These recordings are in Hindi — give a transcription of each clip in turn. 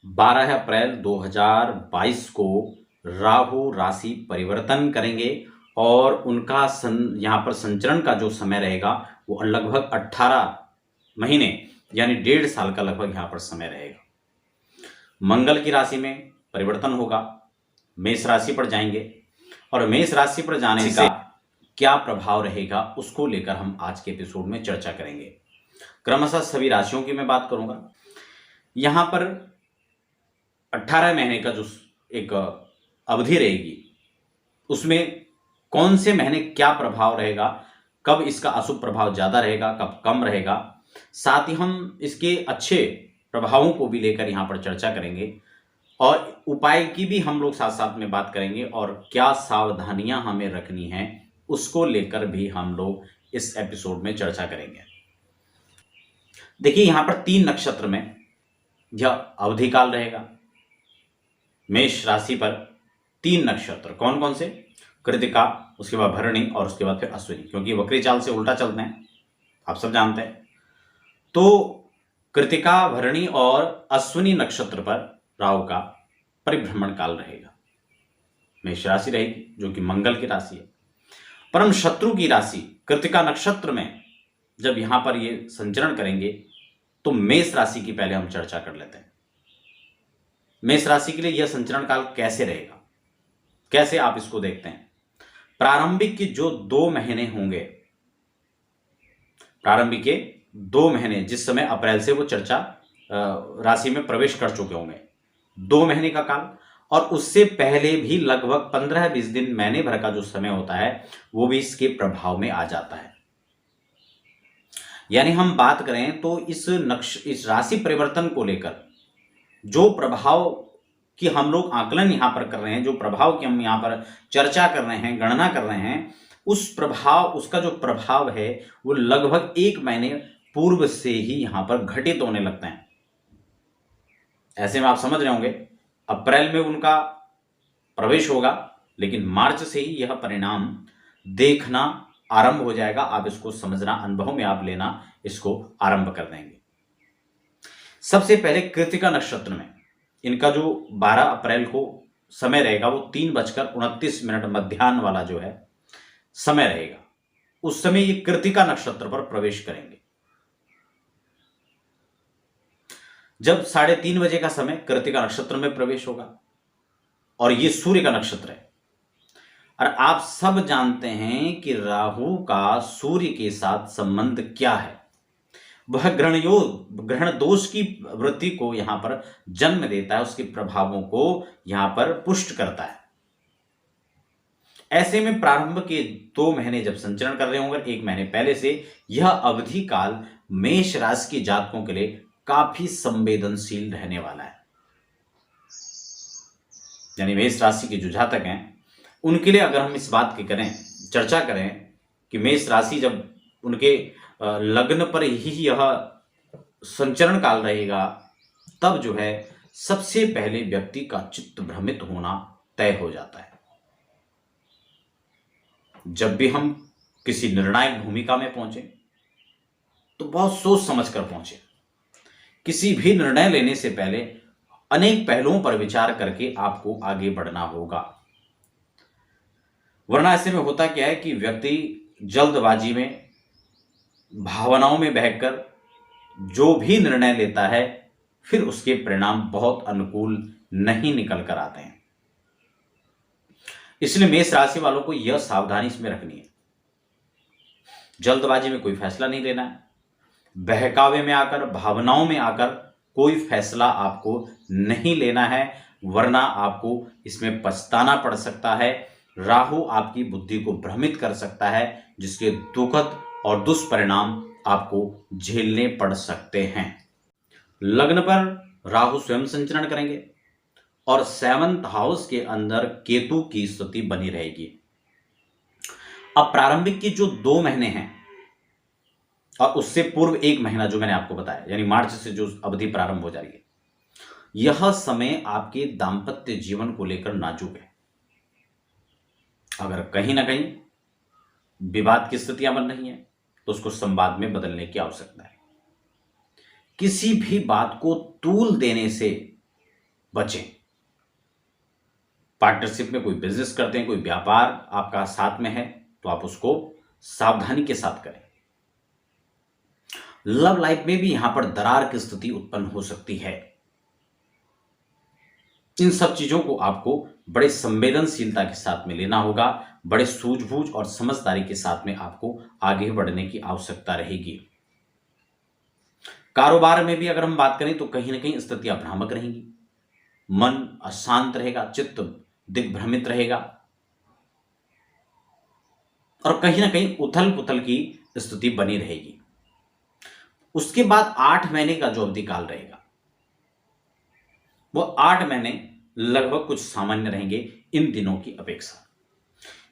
12 अप्रैल 2022 को राहु राशि परिवर्तन करेंगे और उनका यहाँ पर संचरण का जो समय रहेगा वो लगभग 18 महीने यानी 1.5 साल का लगभग यहाँ पर समय रहेगा। मंगल की राशि में परिवर्तन होगा, मेष राशि पर जाएंगे और मेष राशि पर जाने का क्या प्रभाव रहेगा उसको लेकर हम आज के एपिसोड में चर्चा करेंगे। क्रमशः सभी राशियों की मैं बात करूंगा। यहाँ पर 18 महीने का जो एक अवधि रहेगी उसमें कौन से महीने क्या प्रभाव रहेगा, कब इसका अशुभ प्रभाव ज़्यादा रहेगा, कब कम रहेगा, साथ ही हम इसके अच्छे प्रभावों को भी लेकर यहाँ पर चर्चा करेंगे और उपाय की भी हम लोग साथ साथ में बात करेंगे और क्या सावधानियां हमें रखनी हैं उसको लेकर भी हम लोग इस एपिसोड में चर्चा करेंगे। देखिए यहाँ पर 3 नक्षत्र में यह अवधि काल रहेगा। मेष राशि पर 3 नक्षत्र कौन कौन से? कृतिका, उसके बाद भरणी और उसके बाद फिर अश्विनी, क्योंकि वक्री चाल से उल्टा चलते हैं, आप सब जानते हैं। तो कृतिका, भरणी और अश्विनी नक्षत्र पर राहु का परिभ्रमण काल रहेगा। मेष राशि रहेगी जो कि मंगल की राशि है। परम शत्रु की राशि कृतिका नक्षत्र में जब यहां पर ये संचरण करेंगे तो मेष राशि की पहले हम चर्चा कर लेते हैं। मेष राशि के लिए यह संचरण काल कैसे रहेगा, कैसे आप इसको देखते हैं? प्रारंभिक के जो 2 महीने होंगे, प्रारंभिक के 2 महीने जिस समय अप्रैल से वो चर्चा राशि में प्रवेश कर चुके होंगे, 2 महीने का काल, और उससे पहले भी लगभग 15-20 दिन, महीने भर का जो समय होता है वो भी इसके प्रभाव में आ जाता है। यानी हम बात करें तो इस राशि परिवर्तन को लेकर जो प्रभाव की हम लोग आकलन यहां पर कर रहे हैं, जो प्रभाव की हम यहां पर चर्चा कर रहे हैं, गणना कर रहे हैं, उसका जो प्रभाव है वो लगभग 1 महीने पूर्व से ही यहां पर घटित होने लगते हैं। ऐसे में आप समझ रहे होंगे अप्रैल में उनका प्रवेश होगा, लेकिन मार्च से ही यह परिणाम देखना आरंभ हो जाएगा। आप इसको समझना, अनुभव में आप लेना, इसको आरंभ कर देंगे। सबसे पहले कृतिका नक्षत्र में इनका जो 12 अप्रैल को समय रहेगा वो 3:29 मध्याह्न वाला जो है समय रहेगा। उस समय ये कृतिका नक्षत्र पर प्रवेश करेंगे। जब 3:30 बजे का समय कृतिका नक्षत्र में प्रवेश होगा और ये सूर्य का नक्षत्र है। और आप सब जानते हैं कि राहु का सूर्य के साथ संबंध क्या है। वह ग्रहण दोष की वृत्ति को यहां पर जन्म देता है, उसके प्रभावों को यहां पर पुष्ट करता है। ऐसे में प्रारंभ के 2 महीने जब संचरण कर रहे होंगे, 1 महीने पहले से यह अवधि काल मेष राशि के जातकों के लिए काफी संवेदनशील रहने वाला है। यानी मेष राशि के जो जातक हैं उनके लिए अगर हम इस बात की चर्चा करें कि मेष राशि जब उनके लग्न पर ही यह संचरण काल रहेगा, तब जो है सबसे पहले व्यक्ति का चित्त भ्रमित होना तय हो जाता है। जब भी हम किसी निर्णायक भूमिका में पहुंचे तो बहुत सोच समझ कर पहुंचे। किसी भी निर्णय लेने से पहले अनेक पहलुओं पर विचार करके आपको आगे बढ़ना होगा, वरना ऐसे में होता क्या है कि व्यक्ति जल्दबाजी में, भावनाओं में बहकर जो भी निर्णय लेता है फिर उसके परिणाम बहुत अनुकूल नहीं निकल कर आते हैं। इसलिए मेष राशि वालों को यह सावधानी इसमें रखनी है। जल्दबाजी में कोई फैसला नहीं लेना है, बहकावे में आकर, भावनाओं में आकर कोई फैसला आपको नहीं लेना है, वरना आपको इसमें पछताना पड़ सकता है। राहु आपकी बुद्धि को भ्रमित कर सकता है, जिसके दुखद और दुष्परिणाम आपको झेलने पड़ सकते हैं। लग्न पर राहु स्वयं संचरण करेंगे और 7th हाउस के अंदर केतु की स्थिति बनी रहेगी। अब प्रारंभिक के जो 2 महीने हैं और उससे पूर्व 1 महीना जो मैंने आपको बताया, यानी मार्च से जो अवधि प्रारंभ हो जाएगी, यह समय आपके दांपत्य जीवन को लेकर नाजुक है। अगर कहीं ना कहीं विवाद की स्थितियां बन रही हैं तो उसको संवाद में बदलने की आवश्यकता है। किसी भी बात को तूल देने से बचें। पार्टनरशिप में कोई बिजनेस करते हैं, कोई व्यापार आपका साथ में है, तो आप उसको सावधानी के साथ करें। लव लाइफ में भी यहां पर दरार की स्थिति उत्पन्न हो सकती है। इन सब चीजों को आपको बड़े संवेदनशीलता के साथ में लेना होगा, बड़े सूझबूझ और समझदारी के साथ में आपको आगे बढ़ने की आवश्यकता रहेगी। कारोबार में भी अगर हम बात करें तो कहीं ना कहीं स्थितियां भ्रामक रहेंगी, मन अशांत रहेगा, चित्त दिग्भ्रमित रहेगा और कहीं ना कहीं उथल पुथल की स्थिति बनी रहेगी। उसके बाद 8 महीने का जो अवधि काल रहेगा, वो 8 महीने लगभग कुछ सामान्य रहेंगे इन दिनों की अपेक्षा,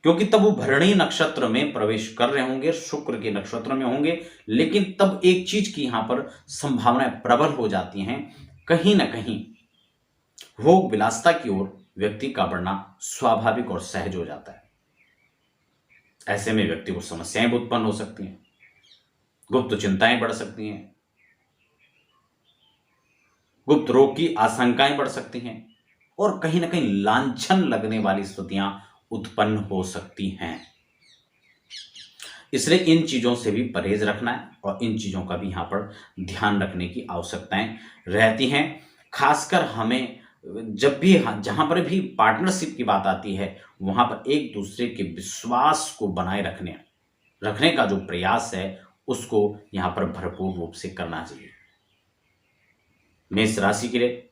क्योंकि तब वो भरणी नक्षत्र में प्रवेश कर रहे होंगे, शुक्र के नक्षत्र में होंगे। लेकिन तब एक चीज की यहां पर संभावनाएं प्रबल हो जाती हैं, कहीं ना कहीं भोग विलासता की ओर व्यक्ति का बढ़ना स्वाभाविक और सहज हो जाता है। ऐसे में व्यक्ति को समस्याएं भी उत्पन्न हो सकती हैं, गुप्त चिंताएं बढ़ सकती हैं, गुप्त रोग की आशंकाएं बढ़ सकती हैं और कहीं ना कहीं लांछन लगने वाली स्थितियां उत्पन्न हो सकती हैं। इसलिए इन चीजों से भी परहेज रखना है और इन चीजों का भी यहां पर ध्यान रखने की आवश्यकताएं रहती हैं। खासकर हमें जब भी जहां पर भी पार्टनरशिप की बात आती है, वहां पर एक दूसरे के विश्वास को बनाए रखने का जो प्रयास है, उसको यहां पर भरपूर रूप से करना चाहिए। मेष राशि के लिए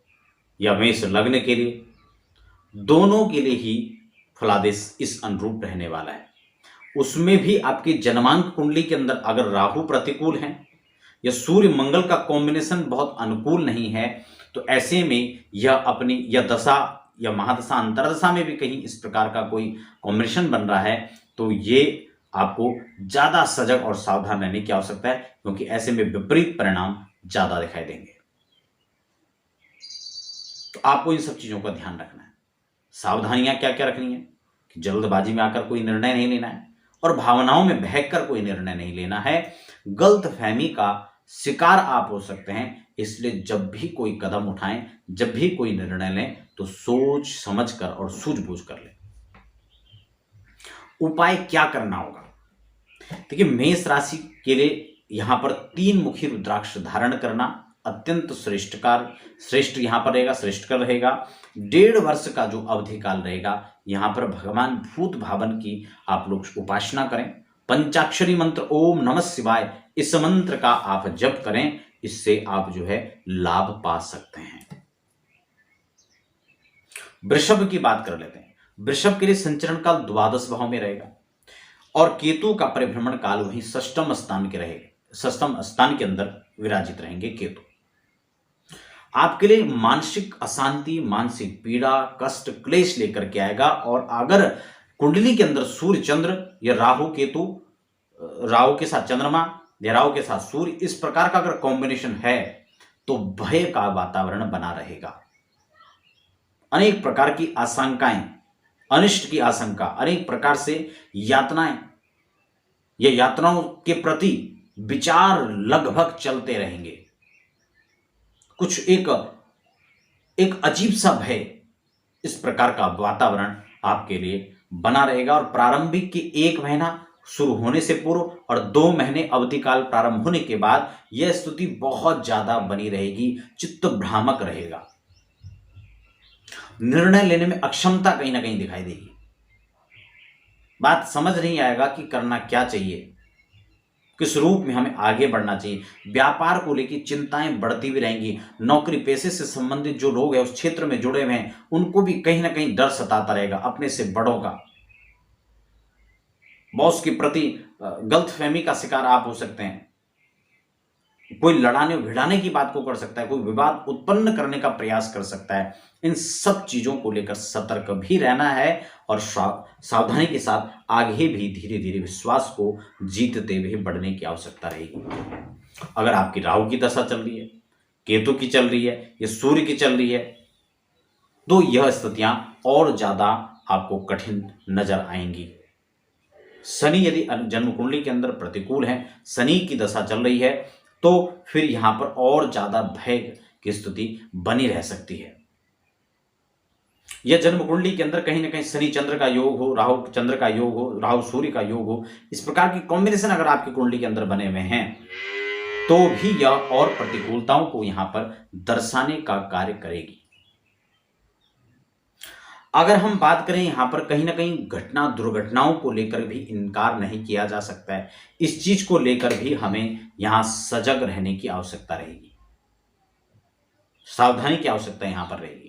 या मेष लग्न के लिए, दोनों के लिए ही फलादेश इस अनुरूप रहने वाला है। उसमें भी आपकी जन्मांक कुंडली के अंदर अगर राहु प्रतिकूल है या सूर्य मंगल का कॉम्बिनेशन बहुत अनुकूल नहीं है, तो ऐसे में यह अपनी या दशा या महादशा अंतरदशा में भी कहीं इस प्रकार का कोई कॉम्बिनेशन बन रहा है, तो ये आपको ज्यादा सजग और सावधान रहने की आवश्यकता है, क्योंकि ऐसे में विपरीत परिणाम ज्यादा दिखाई देंगे। तो आपको इन सब चीजों का ध्यान रखना है। सावधानियां क्या क्या रखनी है कि जल्दबाजी में आकर कोई निर्णय नहीं लेना है और भावनाओं में बहकर कोई निर्णय नहीं लेना है। गलतफहमी का शिकार आप हो सकते हैं, इसलिए जब भी कोई कदम उठाएं, जब भी कोई निर्णय लें, तो सोच समझकर और सूझबूझ कर लें। उपाय क्या करना होगा? देखिए, मेष राशि के लिए यहां पर 3 मुखी रुद्राक्ष धारण करना अत्यंत श्रेष्ठ यहां पर रहेगा, श्रेष्ठकर रहेगा। 1.5 वर्ष का जो अवधि काल रहेगा, यहां पर भगवान भूत भावन की आप लोग उपासना करें। पंचाक्षरी मंत्र ओम नमः शिवाय, इस मंत्र का आप जप करें, इससे आप जो है लाभ पा सकते हैं। वृषभ की बात कर लेते हैं। वृषभ के लिए संचरण काल 12 भाव में रहेगा और केतु का परिभ्रमण काल वहीं षष्ठम स्थान के अंदर विराजित रहेंगे केतु। आपके लिए मानसिक अशांति, मानसिक पीड़ा, कष्ट, क्लेश लेकर के आएगा। और अगर कुंडली के अंदर सूर्य चंद्र या राहु केतु, राहु के साथ चंद्रमा या राहु के साथ सूर्य, इस प्रकार का अगर कॉम्बिनेशन है, तो भय का वातावरण बना रहेगा। अनेक प्रकार की आशंकाएं, अनिष्ट की आशंका, अनेक प्रकार से यातनाएं या यातनाओं के प्रति विचार लगभग चलते रहेंगे। कुछ एक अजीब सा भय, इस प्रकार का वातावरण आपके लिए बना रहेगा। और प्रारंभिक की 1 महीना शुरू होने से पूर्व और 2 महीने अवधि काल प्रारंभ होने के बाद यह स्थिति बहुत ज्यादा बनी रहेगी, चित्त भ्रामक रहेगा, निर्णय लेने में अक्षमता कहीं ना कहीं दिखाई देगी, बात समझ नहीं आएगा कि करना क्या चाहिए, किस रूप में हमें आगे बढ़ना चाहिए। व्यापार को लेकर चिंताएं बढ़ती भी रहेंगी। नौकरी पेशे से संबंधित जो लोग हैं, उस क्षेत्र में जुड़े हुए हैं, उनको भी कहीं ना कहीं डर सताता रहेगा अपने से बड़ों का। बॉस के प्रति गलतफहमी का शिकार आप हो सकते हैं। कोई लड़ाने भिड़ाने की बात को कर सकता है, कोई विवाद उत्पन्न करने का प्रयास कर सकता है। इन सब चीजों को लेकर सतर्क भी रहना है और सावधानी के साथ आगे भी धीरे धीरे विश्वास को जीतते हुए बढ़ने की आवश्यकता रहेगी। अगर आपकी राहु की दशा चल रही है, केतु की चल रही है या सूर्य की चल रही है, तो यह स्थितियां और ज्यादा आपको कठिन नजर आएंगी। शनि यदि जन्म कुंडली के अंदर प्रतिकूल है, शनि की दशा चल रही है, तो फिर यहां पर और ज्यादा भय की स्थिति बनी रह सकती है। या जन्म कुंडली के अंदर कहीं ना कहीं शनि चंद्र का योग हो, राहु चंद्र का योग हो, राहु सूर्य का योग हो, इस प्रकार की कॉम्बिनेशन अगर आपकी कुंडली के अंदर बने हुए हैं तो भी यह और प्रतिकूलताओं को यहां पर दर्शाने का कार्य करेगी। अगर हम बात करें यहां पर कहीं ना कहीं घटना दुर्घटनाओं को लेकर भी इनकार नहीं किया जा सकता है। इस चीज को लेकर भी हमें यहां सजग रहने की आवश्यकता रहेगी, सावधानी की आवश्यकता यहां पर रहेगी।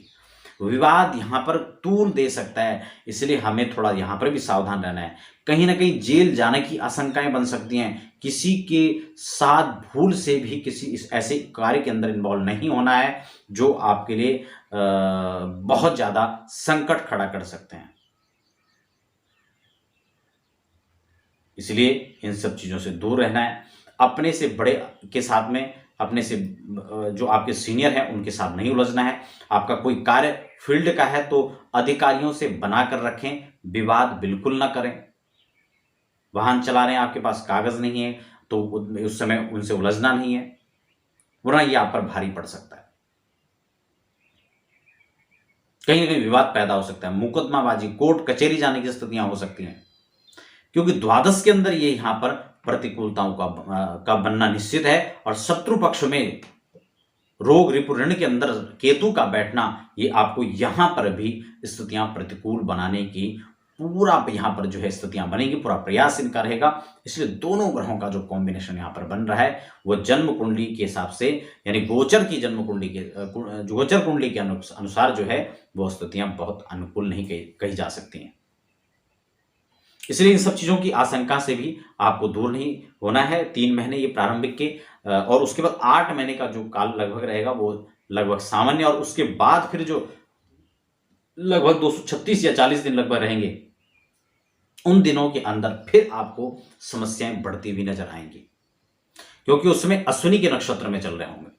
विवाद यहां पर तूल दे सकता है, इसलिए हमें थोड़ा यहां पर भी सावधान रहना है। कहीं ना कहीं जेल जाने की आशंकाएं बन सकती हैं। किसी के साथ भूल से भी किसी इस ऐसे कार्य के अंदर इन्वॉल्व नहीं होना है जो आपके लिए बहुत ज्यादा संकट खड़ा कर सकते हैं। इसलिए इन सब चीजों से दूर रहना है। अपने से बड़े के साथ में, अपने से जो आपके सीनियर हैं उनके साथ नहीं उलझना है। आपका कोई कार्य फील्ड का है तो अधिकारियों से बनाकर रखें, विवाद बिल्कुल ना करें। वाहन चला रहे हैं, आपके पास कागज नहीं है तो उस समय उनसे उलझना नहीं है, वरना ये आप पर भारी पड़ सकता है। कहीं ना कहीं विवाद पैदा हो सकता है, मुकदमाबाजी, कोर्ट कचहरी जाने की स्थितियां हो सकती हैं, क्योंकि द्वादश के अंदर ये यहां पर प्रतिकूलताओं का बनना निश्चित है। और शत्रु पक्ष में रोग रिपु ऋण के अंदर केतु का बैठना ये आपको यहां पर भी स्थितियां प्रतिकूल बनाने की पूरा यहां पर जो है स्थितियां बनेगी, पूरा प्रयास इनका रहेगा। इसलिए दोनों ग्रहों का जो कॉम्बिनेशन यहां पर बन रहा है वो जन्म कुंडली के हिसाब से, यानी गोचर की जन्म कुंडली के गोचर कुंडली के अनुसार जो है वो स्थितियां बहुत अनुकूल नहीं कही जा सकती हैं। इसलिए इन सब चीजों की आशंका से भी आपको दूर नहीं होना है। 3 महीने ये प्रारंभिक के और उसके बाद 8 महीने का जो काल लगभग रहेगा वो लगभग सामान्य, और उसके बाद फिर जो लगभग 236 या 40 दिन लगभग रहेंगे, उन दिनों के अंदर फिर आपको समस्याएं बढ़ती हुई नजर आएंगी, क्योंकि उसमें अश्विनी के नक्षत्र में चल रहे होंगे।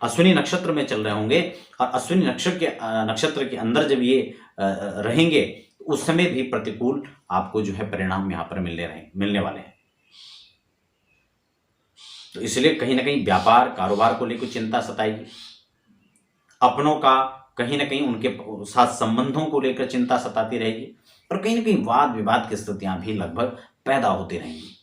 अश्विनी नक्षत्र में चल रहे होंगे और अश्विनी नक्षत्र के अंदर जब ये रहेंगे उस समय भी प्रतिकूल आपको जो है परिणाम यहां पर मिलने वाले हैं। तो इसलिए कहीं ना कहीं व्यापार कारोबार को लेकर चिंता सताएगी, अपनों का कहीं ना कहीं उनके साथ संबंधों को लेकर चिंता सताती रहेगी, और कहीं ना कहीं वाद विवाद की स्थितियां भी लगभग पैदा होती रहेंगी।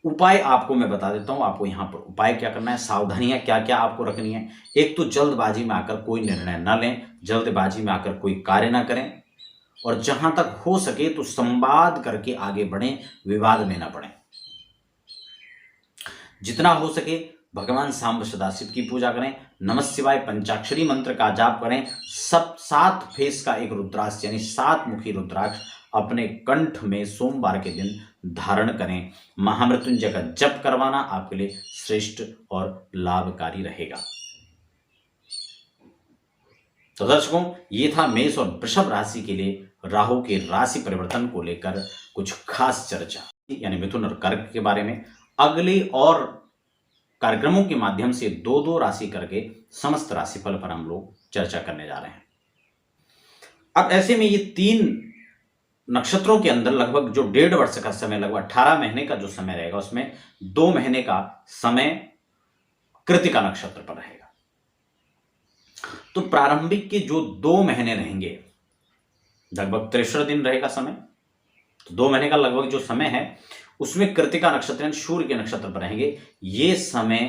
उपाय आपको मैं बता देता हूं, आपको यहां पर उपाय क्या करना है, सावधानियां क्या क्या आपको रखनी है। एक तो जल्दबाजी में आकर कोई निर्णय न लें, जल्दबाजी में आकर कोई कार्य ना करें, और जहां तक हो सके तो संवाद करके आगे बढ़ें, विवाद में ना पड़ें। जितना हो सके भगवान सांब सदाशिव की पूजा करें, नमः शिवाय पंचाक्षरी मंत्र का जाप करें, 7 फेस का एक रुद्राक्ष यानी 7 मुखी रुद्राक्ष अपने कंठ में सोमवार के दिन धारण करें। महामृत्युंजय का जप करवाना आपके लिए श्रेष्ठ और लाभकारी रहेगा। तो दर्शकों, ये था मेष और वृषभ राशि के लिए राहु के राशि परिवर्तन को लेकर कुछ खास चर्चा, यानी मिथुन और कर्क के बारे में। अगले और कार्यक्रमों के माध्यम से 2-2 राशि करके समस्त राशिफल पर हम लोग चर्चा करने जा रहे हैं। अब ऐसे में ये 3 नक्षत्रों के अंदर लगभग जो 1.5 वर्ष का समय, लगभग 18 महीने का जो समय रहेगा, उसमें 2 महीने का समय कृतिका नक्षत्र पर रहेगा। तो प्रारंभिक के जो 2 महीने रहेंगे, लगभग 63 दिन रहेगा समय, तो 2 महीने का लगभग जो समय है उसमें कृतिका नक्षत्र यानी सूर्य के नक्षत्र पर रहेंगे। ये समय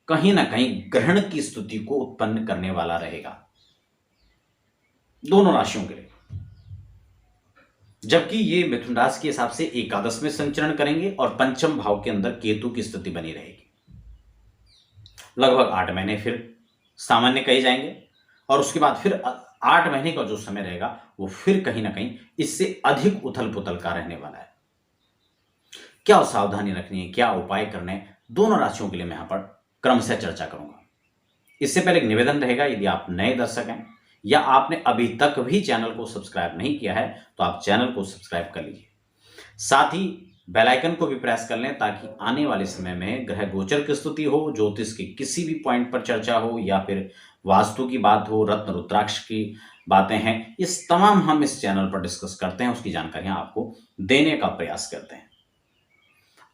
कहीं ना कहीं ग्रहण की स्थिति को उत्पन्न करने वाला रहेगा दोनों राशियों के लिए, जबकि ये मिथुन राशि के हिसाब से एकादश में संचरण करेंगे और पंचम भाव के अंदर केतु की स्थिति बनी रहेगी। लगभग 8 महीने फिर सामान्य कहे जाएंगे, और उसके बाद फिर 8 महीने का जो समय रहेगा वो फिर कहीं ना कहीं इससे अधिक उथल पुथल का रहने वाला है। क्या सावधानी रखनी है, क्या उपाय करने हैं, दोनों राशियों के लिए मैं यहां पर क्रमशः चर्चा करूंगा। इससे पहले एक निवेदन रहेगा, यदि आप नए दर्शक हैं या आपने अभी तक भी चैनल को सब्सक्राइब नहीं किया है तो आप चैनल को सब्सक्राइब कर लीजिए, साथ ही बेल आइकन को भी प्रेस कर लें ताकि आने वाले समय में ग्रह गोचर की स्तुति हो, ज्योतिष के किसी भी पॉइंट पर चर्चा हो, या फिर वास्तु की बात हो, रत्न रुद्राक्ष की बातें हैं, इस तमाम हम इस चैनल पर डिस्कस करते हैं, उसकी जानकारियां आपको देने का प्रयास करते हैं।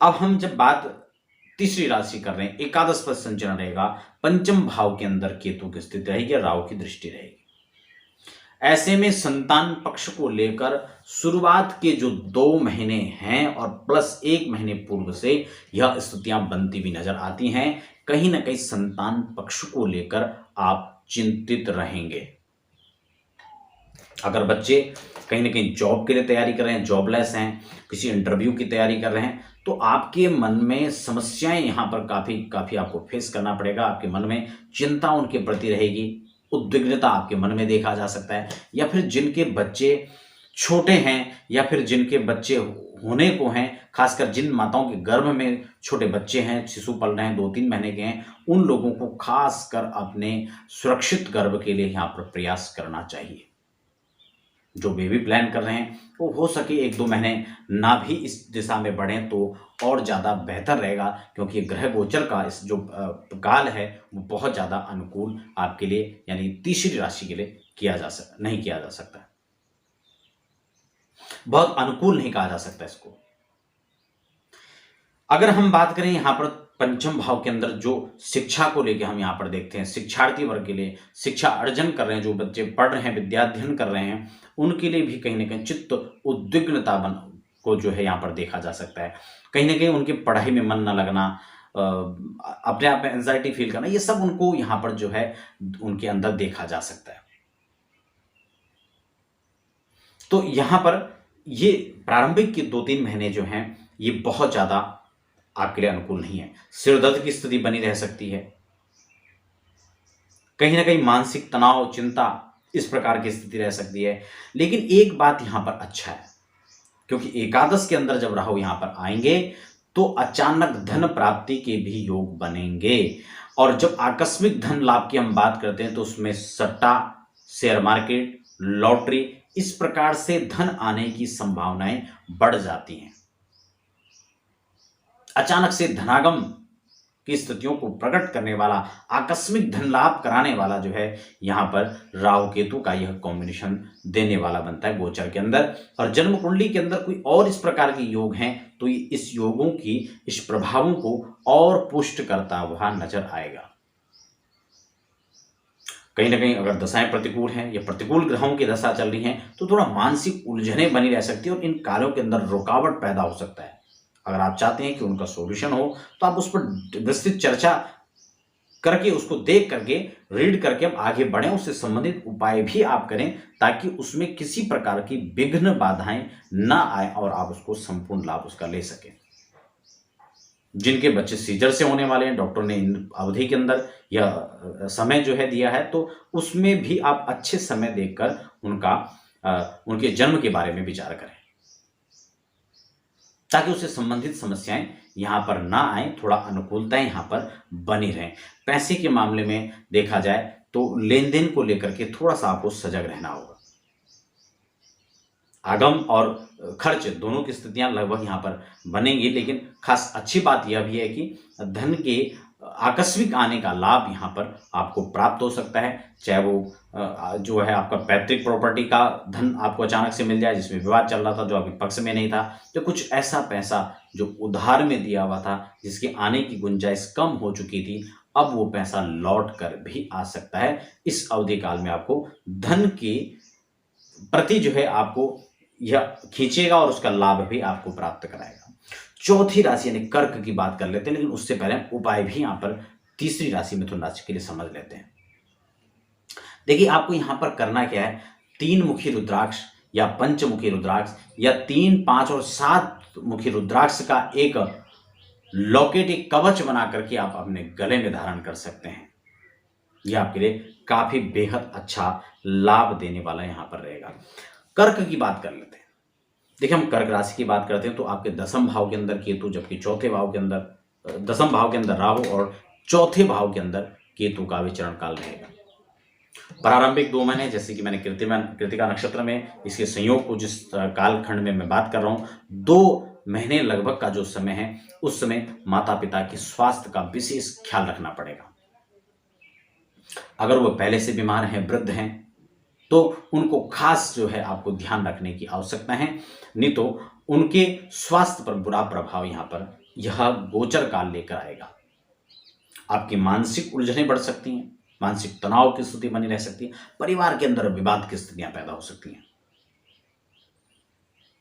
अब हम जब बात तीसरी राशि कर रहे हैं, एकादश पर संचरण रहेगा, पंचम भाव के अंदर केतु की स्थिति रहेगी, राहु की दृष्टि रहेगी। ऐसे में संतान पक्ष को लेकर शुरुआत के जो 2 महीने हैं और प्लस 1 महीने पूर्व से यह स्थितियां बनती भी नजर आती हैं। कहीं ना कहीं संतान पक्ष को लेकर आप चिंतित रहेंगे। अगर बच्चे कहीं ना कहीं जॉब के लिए तैयारी कर रहे हैं, जॉबलेस हैं, किसी इंटरव्यू की तैयारी कर रहे हैं, तो आपके मन में समस्याएं यहाँ पर काफ़ी काफ़ी आपको फेस करना पड़ेगा। आपके मन में चिंता उनके प्रति रहेगी, उद्विग्नता आपके मन में देखा जा सकता है। या फिर जिनके बच्चे छोटे हैं या फिर जिनके बच्चे होने को हैं, खासकर जिन माताओं के गर्भ में छोटे बच्चे हैं, शिशु पल रहे हैं, 2-3 महीने के हैं, उन लोगों को खासकर अपने सुरक्षित गर्भ के लिए यहाँ पर प्रयास करना चाहिए। जो बेबी प्लान कर रहे हैं वो हो सके 1-2 महीने ना भी इस दिशा में बढ़ें तो और ज़्यादा बेहतर रहेगा, क्योंकि ग्रह गोचर का इस जो काल है वो बहुत ज़्यादा अनुकूल आपके लिए यानी तीसरी राशि के लिए नहीं किया जा सकता है। बहुत अनुकूल नहीं कहा जा सकता इसको। अगर हम बात करें यहाँ पर पंचम भाव के अंदर जो शिक्षा को लेकर हम यहाँ पर देखते हैं, शिक्षार्थी वर्ग के लिए, शिक्षा अर्जन कर रहे हैं, जो बच्चे पढ़ रहे हैं, विद्याध्ययन कर रहे हैं, उनके लिए भी कहीं ना कहीं चित्त उद्विग्नता को जो है यहाँ पर देखा जा सकता है। कहीं ना कहीं उनकी पढ़ाई में मन न लगना, अपने आप में एंजाइटी फील करना, ये सब उनको यहाँ पर जो है उनके अंदर देखा जा सकता है। तो यहाँ पर ये प्रारंभिक के 2-3 महीने जो हैं ये बहुत ज़्यादा आपके लिए अनुकूल नहीं है। सिर दर्द की स्थिति बनी रह सकती है, कहीं ना कहीं मानसिक तनाव, चिंता, इस प्रकार की स्थिति रह सकती है। लेकिन एक बात यहां पर अच्छा है, क्योंकि एकादश के अंदर जब राहु यहां पर आएंगे तो अचानक धन प्राप्ति के भी योग बनेंगे। और जब आकस्मिक धन लाभ की हम बात करते हैं तो उसमें सट्टा, शेयर मार्केट, लॉटरी, इस प्रकार से धन आने की संभावनाएं बढ़ जाती हैं। अचानक से धनागम की स्थितियों को प्रकट करने वाला, आकस्मिक धन लाभ कराने वाला जो है यहां पर राहु केतु का यह कॉम्बिनेशन देने वाला बनता है गोचर के अंदर। और जन्म कुंडली के अंदर कोई और इस प्रकार के योग हैं तो इस योगों की इस प्रभावों को और पुष्ट करता हुआ नजर आएगा। कहीं ना कहीं अगर दशाएं प्रतिकूल हैं या प्रतिकूल ग्रहों की दशा चल रही हैं तो थोड़ा मानसिक उलझनें बनी रह सकती है और इन कार्यों के अंदर रुकावट पैदा हो सकता है। अगर आप चाहते हैं कि उनका सॉल्यूशन हो तो आप उस पर विस्तृत चर्चा करके, उसको देख करके, रीड करके आप आगे बढ़ें, उससे संबंधित उपाय भी आप करें ताकि उसमें किसी प्रकार की विघ्न बाधाएं ना आए और आप उसको संपूर्ण लाभ उसका ले सकें। जिनके बच्चे सीजर से होने वाले हैं, डॉक्टर ने इन अवधि के अंदर यह समय जो है दिया है, तो उसमें भी आप अच्छे समय देखकर उनके जन्म के बारे में विचार करें ताकि उससे संबंधित समस्याएं यहां पर ना आए, थोड़ा अनुकूलताएं यहां पर बनी रहें। पैसे के मामले में देखा जाए तो लेन देन को लेकर के थोड़ा सा आपको सजग रहना होगा। आगम और खर्च दोनों की स्थितियां लगभग यहाँ पर बनेंगी, लेकिन खास अच्छी बात यह भी है कि धन के आकस्मिक आने का लाभ यहाँ पर आपको प्राप्त हो सकता है। चाहे वो जो है आपका पैतृक प्रॉपर्टी का धन आपको अचानक से मिल जाए, जिसमें विवाद चल रहा था, जो आपके पक्ष में नहीं था, तो कुछ ऐसा पैसा जो उधार में दिया हुआ था, जिसके आने की गुंजाइश कम हो चुकी थी, अब वो पैसा लौट कर भी आ सकता है। इस अवधि काल में आपको धन के प्रति जो है आपको यह खींचेगा और उसका लाभ भी आपको प्राप्त कराएगा। चौथी राशि यानी कर्क की बात कर लेते हैं, लेकिन उससे पहले उपाय भी यहां पर तीसरी राशि मिथुन राशि के लिए समझ लेते हैं। देखिए आपको यहां पर करना क्या है, 3 मुखी रुद्राक्ष या पंचमुखी रुद्राक्ष या 3, 5 और 7 मुखी रुद्राक्ष का एक लॉकेट, एक कवच बना करके आप अपने गले में धारण कर सकते हैं। यह आपके लिए काफी बेहद अच्छा लाभ देने वाला यहां पर रहेगा। कर्क की बात कर लेते हैं। देखिए हम कर्क राशि की बात करते हैं तो आपके दसम भाव के अंदर केतु, जबकि चौथे भाव के अंदर दसम भाव के अंदर राहु और चौथे भाव के अंदर केतु का विचरण काल रहेगा। प्रारंभिक 2 महीने, जैसे कि मैंने कृतिका नक्षत्र में इसके संयोग को जिस कालखंड में मैं बात कर रहा हूं, 2 महीने लगभग का जो समय है, उस समय माता पिता के स्वास्थ्य का विशेष ख्याल रखना पड़ेगा। अगर वो पहले से बीमार हैं, वृद्ध हैं, तो उनको खास जो है आपको ध्यान रखने की आवश्यकता है, नहीं तो उनके स्वास्थ्य पर बुरा प्रभाव यहां पर यह गोचर काल लेकर आएगा। आपकी मानसिक उलझनें बढ़ सकती हैं, मानसिक तनाव की स्थिति बनी रह सकती है, परिवार के अंदर विवाद की स्थितियां पैदा हो सकती हैं,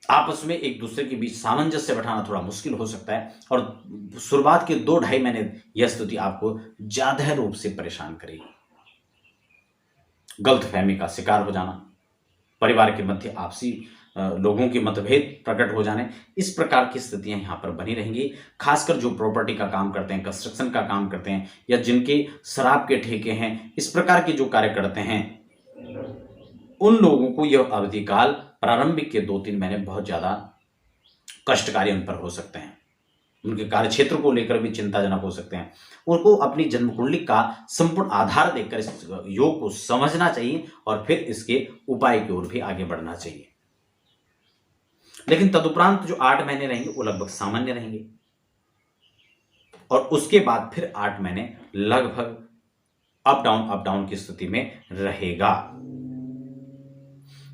आपस में एक दूसरे के बीच सामंजस्य बैठाना थोड़ा मुश्किल हो सकता है और शुरुआत के 2-2.5 महीने यह स्थिति आपको ज्यादा रूप से परेशान करेगी। गलतफहमी का शिकार हो जाना, परिवार के मध्य आपसी लोगों के मतभेद प्रकट हो जाने, इस प्रकार की स्थितियां यहां पर बनी रहेंगी। खासकर जो प्रॉपर्टी का काम करते हैं, कंस्ट्रक्शन का काम करते हैं या जिनके शराब के ठेके हैं, इस प्रकार के जो कार्य करते हैं, उन लोगों को यह अवधि काल प्रारंभिक के 2-3 महीने बहुत ज्यादा कष्टकारी उन पर हो सकते हैं। उनके कार्य क्षेत्र को लेकर भी चिंताजनक हो सकते हैं। उनको अपनी जन्म कुंडली का संपूर्ण आधार देखकर इस योग को समझना चाहिए और फिर इसके उपाय की ओर भी आगे बढ़ना चाहिए। लेकिन तदुपरांत जो 8 महीने रहेंगे वो लगभग सामान्य रहेंगे और उसके बाद फिर 8 महीने लगभग अप डाउन की स्थिति में रहेगा।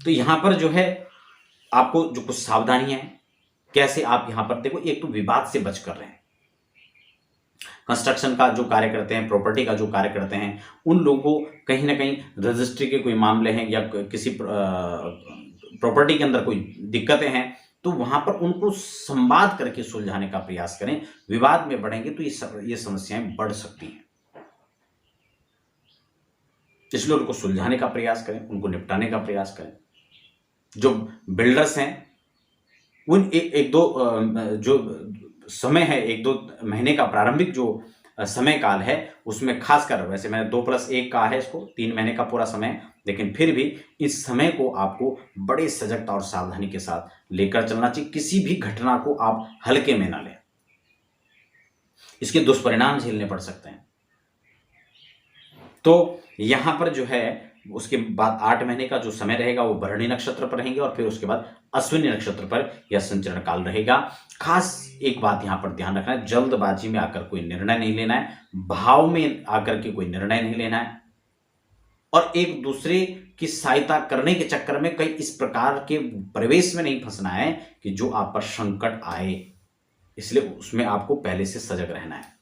तो यहां पर जो है आपको जो कुछ सावधानियां हैं, कैसे आप यहां पर देखो, एक तो विवाद से बच कर रहे हैं। कंस्ट्रक्शन का जो कार्य करते हैं, प्रॉपर्टी का जो कार्य करते हैं, उन लोगों को कहीं ना कहीं रजिस्ट्री के कोई मामले हैं या किसी प्रॉपर्टी के अंदर कोई दिक्कतें हैं, तो वहां पर उनको संवाद करके सुलझाने का प्रयास करें। विवाद में बढ़ेंगे तो ये समस्याएं बढ़ सकती हैं, इसलिए उनको सुलझाने का प्रयास करें, उनको निपटाने का प्रयास करें। जो बिल्डर्स हैं उन एक दो जो समय है, 1-2 महीने का प्रारंभिक जो समय काल है, उसमें खासकर, वैसे मैंने 2+1 कहा है इसको, 3 महीने का पूरा समय, लेकिन फिर भी इस समय को आपको बड़े सजगता और सावधानी के साथ लेकर चलना चाहिए। किसी भी घटना को आप हल्के में ना लें, इसके दुष्परिणाम झेलने पड़ सकते हैं। तो यहां पर जो है उसके बाद 8 महीने का जो समय रहेगा वो भरणी नक्षत्र पर रहेंगे और फिर उसके बाद अश्विनी नक्षत्र पर यह संचरण काल रहेगा। खास एक बात यहां पर ध्यान रखना है, जल्दबाजी में आकर कोई निर्णय नहीं लेना है, भाव में आकर के कोई निर्णय नहीं लेना है और एक दूसरे की सहायता करने के चक्कर में कई इस प्रकार के प्रवेश में नहीं फंसना है कि जो आप पर संकट आए, इसलिए उसमें आपको पहले से सजग रहना है।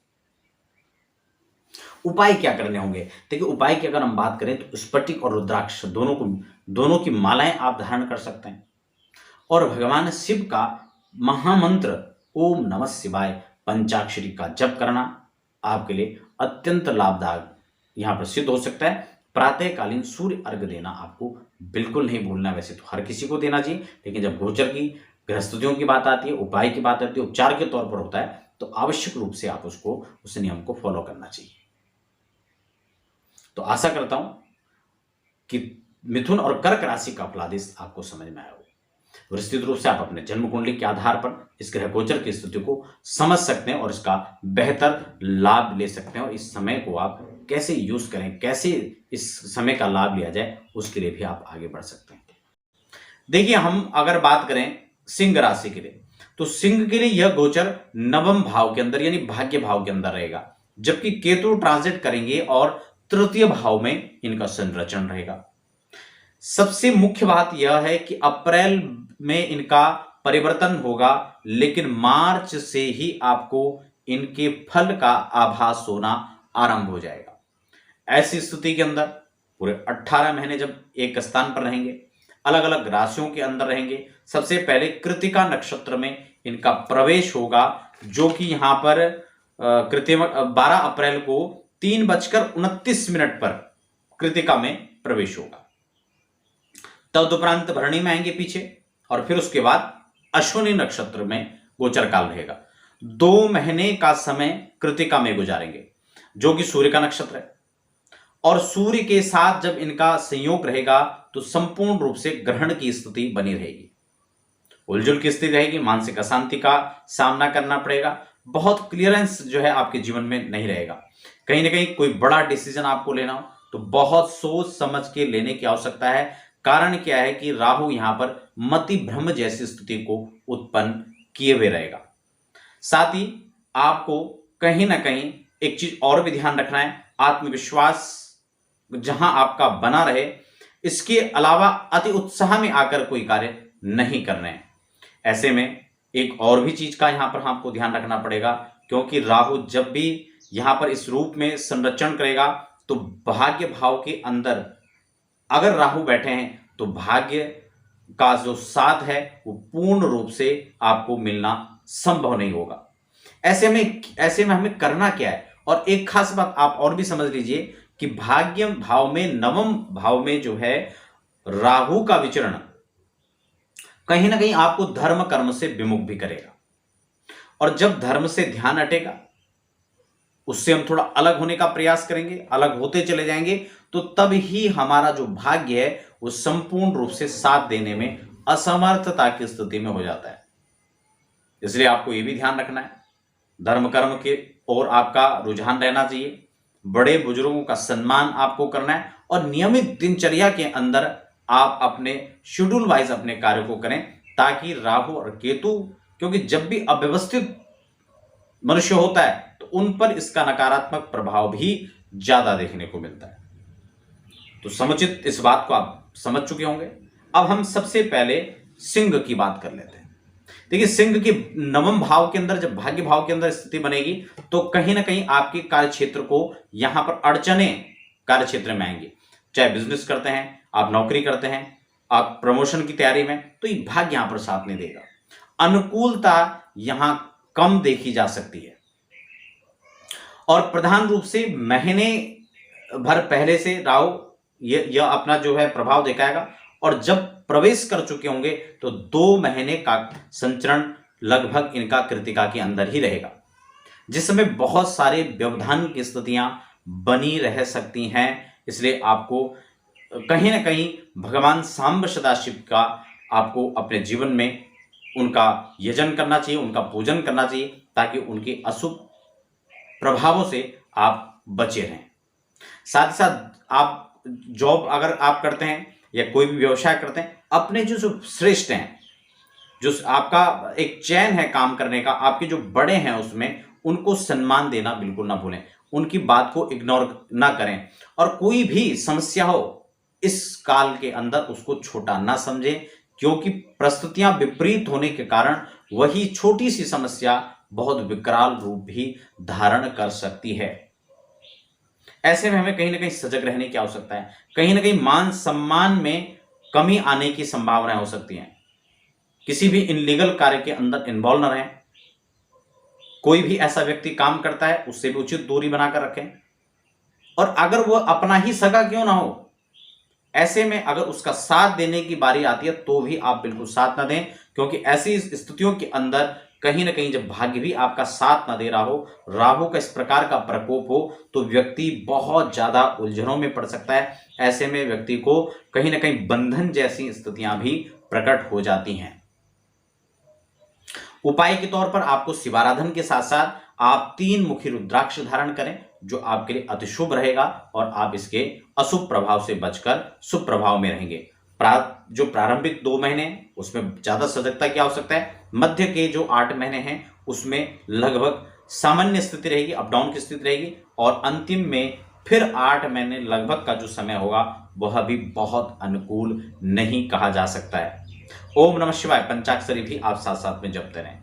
उपाय क्या करने होंगे? देखिए, उपाय की अगर हम बात करें तो स्फटिक और रुद्राक्ष दोनों की मालाएं आप धारण कर सकते हैं और भगवान शिव का महामंत्र ओम नमः शिवाय पंचाक्षरी का जप करना आपके लिए अत्यंत लाभदायक यहां पर सिद्ध हो सकता है। प्रातःकालीन सूर्य अर्घ देना आपको बिल्कुल नहीं भूलना। वैसे तो हर किसी को देना चाहिए, लेकिन जब गोचर की गृहस्थितियों की बात आती है, उपाय की बात आती है, उपचार के तौर पर होता है, तो आवश्यक रूप से आप उस नियम को फॉलो करना चाहिए। तो आशा करता हूं कि मिथुन और कर्क राशि का फलादेश आपको समझ में आया हो। विस्तृत रूप से आप अपने जन्म कुंडली के आधार पर इस ग्रह गोचर की स्थिति को समझ सकते हैं और इसका बेहतर लाभ ले सकते हैं और इस समय को आप कैसे यूज करें, कैसे इस समय का लाभ लिया जाए, उसके लिए भी आप आगे बढ़ सकते हैं। देखिए, हम अगर बात करें सिंह राशि के लिए, तो सिंह के लिए यह गोचर नवम भाव के अंदर यानी भाग्य भाव के अंदर रहेगा, जबकि केतु ट्रांजिट करेंगे और तृतीय भाव में इनका संरचन रहेगा। सबसे मुख्य बात यह है कि अप्रैल में इनका परिवर्तन होगा, लेकिन मार्च से ही आपको इनके फल का आभास होना आरंभ हो जाएगा। ऐसी स्थिति के अंदर पूरे 18 महीने जब एक स्थान पर रहेंगे, अलग अलग राशियों के अंदर रहेंगे, सबसे पहले कृतिका नक्षत्र में इनका प्रवेश होगा, जो कि यहां पर 12 अप्रैल को 3:29 पर कृतिका में प्रवेश होगा। तदुपरांत भरणी में आएंगे पीछे और फिर उसके बाद अश्विनी नक्षत्र में गोचर काल रहेगा। 2 महीने का समय कृतिका में गुजारेंगे, जो कि सूर्य का नक्षत्र है और सूर्य के साथ जब इनका संयोग रहेगा तो संपूर्ण रूप से ग्रहण की स्थिति बनी रहेगी, उलझुल की स्थिति रहेगी, मानसिक अशांति का सामना करना पड़ेगा, बहुत क्लियरेंस जो है आपके जीवन में नहीं रहेगा। कहीं ना कहीं कोई बड़ा डिसीजन आपको लेना हो तो बहुत सोच समझ के लेने की आवश्यकता है। कारण क्या है कि राहु यहां पर मति भ्रम जैसी स्थिति को उत्पन्न किए हुए रहेगा। साथ ही आपको कहीं ना कहीं एक चीज और भी ध्यान रखना है, आत्मविश्वास जहां आपका बना रहे, इसके अलावा अति उत्साह में आकर कोई कार्य नहीं करना है। ऐसे में एक और भी चीज का यहां पर आपको ध्यान रखना पड़ेगा, क्योंकि राहु जब भी यहां पर इस रूप में संरक्षण करेगा तो भाग्य भाव के अंदर अगर राहु बैठे हैं तो भाग्य का जो साथ है वो पूर्ण रूप से आपको मिलना संभव नहीं होगा। ऐसे में हमें करना क्या है? और एक खास बात आप और भी समझ लीजिए कि भाग्य भाव में, नवम भाव में जो है राहु का विचरण कहीं ना कहीं आपको धर्म कर्म से विमुख भी करेगा। और जब धर्म से ध्यान हटेगा, उससे हम थोड़ा अलग होने का प्रयास करेंगे, अलग होते चले जाएंगे, तो तब ही हमारा जो भाग्य है वो संपूर्ण रूप से साथ देने में असमर्थता की स्थिति में हो जाता है। इसलिए आपको यह भी ध्यान रखना है, धर्म कर्म के ओर आपका रुझान रहना चाहिए, बड़े बुजुर्गों का सम्मान आपको करना है, और नियमित दिनचर्या के अंदर आप अपने शेड्यूल वाइज अपने कार्य को करें, ताकि राहु और केतु, क्योंकि जब भी अव्यवस्थित मनुष्य होता है तो उन पर इसका नकारात्मक प्रभाव भी ज्यादा देखने को मिलता है। तो समुचित इस बात को आप समझ चुके होंगे। अब हम सबसे पहले सिंह की बात कर लेते हैं। देखिए, सिंह की नवम भाव के अंदर जब भाग्य भाव के अंदर स्थिति बनेगी तो कहीं ना कहीं आपके कार्य क्षेत्र को यहां पर अड़चने कार्य क्षेत्र में आएंगी। चाहे बिजनेस करते हैं, आप नौकरी करते हैं, आप प्रमोशन की तैयारी में, तो ये भाग्य यहां पर साथ नहीं देगा। अनुकूलता यहां कम देखी जा सकती है, और प्रधान रूप से महीने भर पहले से राहु यह अपना जो है प्रभाव दिखाएगा, और जब प्रवेश कर चुके होंगे तो 2 महीने का संचरण लगभग इनका कृतिका के अंदर ही रहेगा, जिसमें बहुत सारे व्यवधान की स्थितियां बनी रह सकती हैं। इसलिए आपको कहीं ना कहीं भगवान सांब सदाशिव का आपको अपने जीवन में उनका यजन करना चाहिए, उनका पूजन करना चाहिए, ताकि उनके अशुभ प्रभावों से आप बचे रहें। साथ ही साथ आप जॉब अगर आप करते हैं या कोई भी व्यवसाय करते हैं, अपने जो श्रेष्ठ हैं, जो आपका एक चैन है काम करने का, आपके जो बड़े हैं उसमें उनको सम्मान देना बिल्कुल ना भूलें, उनकी बात को इग्नोर ना करें, और कोई भी समस्या हो इस काल के अंदर उसको छोटा ना समझें, क्योंकि परिस्थितियां विपरीत होने के कारण वही छोटी सी समस्या बहुत विकराल रूप भी धारण कर सकती है। ऐसे में हमें कहीं ना कहीं सजग रहने की आवश्यकता है। कहीं ना कहीं मान सम्मान में कमी आने की संभावनाएं हो सकती हैं। किसी भी इनलीगल कार्य के अंदर इन्वॉल्व न रहें। कोई भी ऐसा व्यक्ति काम करता है उससे भी उचित दूरी बनाकर रखें, और अगर वह अपना ही सगा क्यों ना हो, ऐसे में अगर उसका साथ देने की बारी आती है तो भी आप बिल्कुल साथ ना दें, क्योंकि ऐसी स्थितियों के अंदर कहीं ना कहीं जब भाग्य भी आपका साथ ना दे रहा हो, राहु का इस प्रकार का प्रकोप हो, तो व्यक्ति बहुत ज्यादा उलझनों में पड़ सकता है। ऐसे में व्यक्ति को कहीं ना कहीं बंधन जैसी स्थितियां भी प्रकट हो जाती हैं। उपाय के तौर पर आपको शिवाराधन के साथ साथ आप 3 मुखी रुद्राक्ष धारण करें, जो आपके लिए अति शुभ रहेगा, और आप इसके अशुभ प्रभाव से बचकर शुभ प्रभाव में रहेंगे। जो प्रारंभिक 2 महीने उसमें ज्यादा सजगता की आवश्यकता है। मध्य के जो 8 महीने हैं उसमें लगभग सामान्य स्थिति रहेगी, अप डाउन की स्थिति रहेगी, और अंतिम में फिर 8 महीने लगभग का जो समय होगा वह भी बहुत अनुकूल नहीं कहा जा सकता है। ओम नमः शिवाय पंचाक्षरी भी आप साथ साथ में जपते रहें।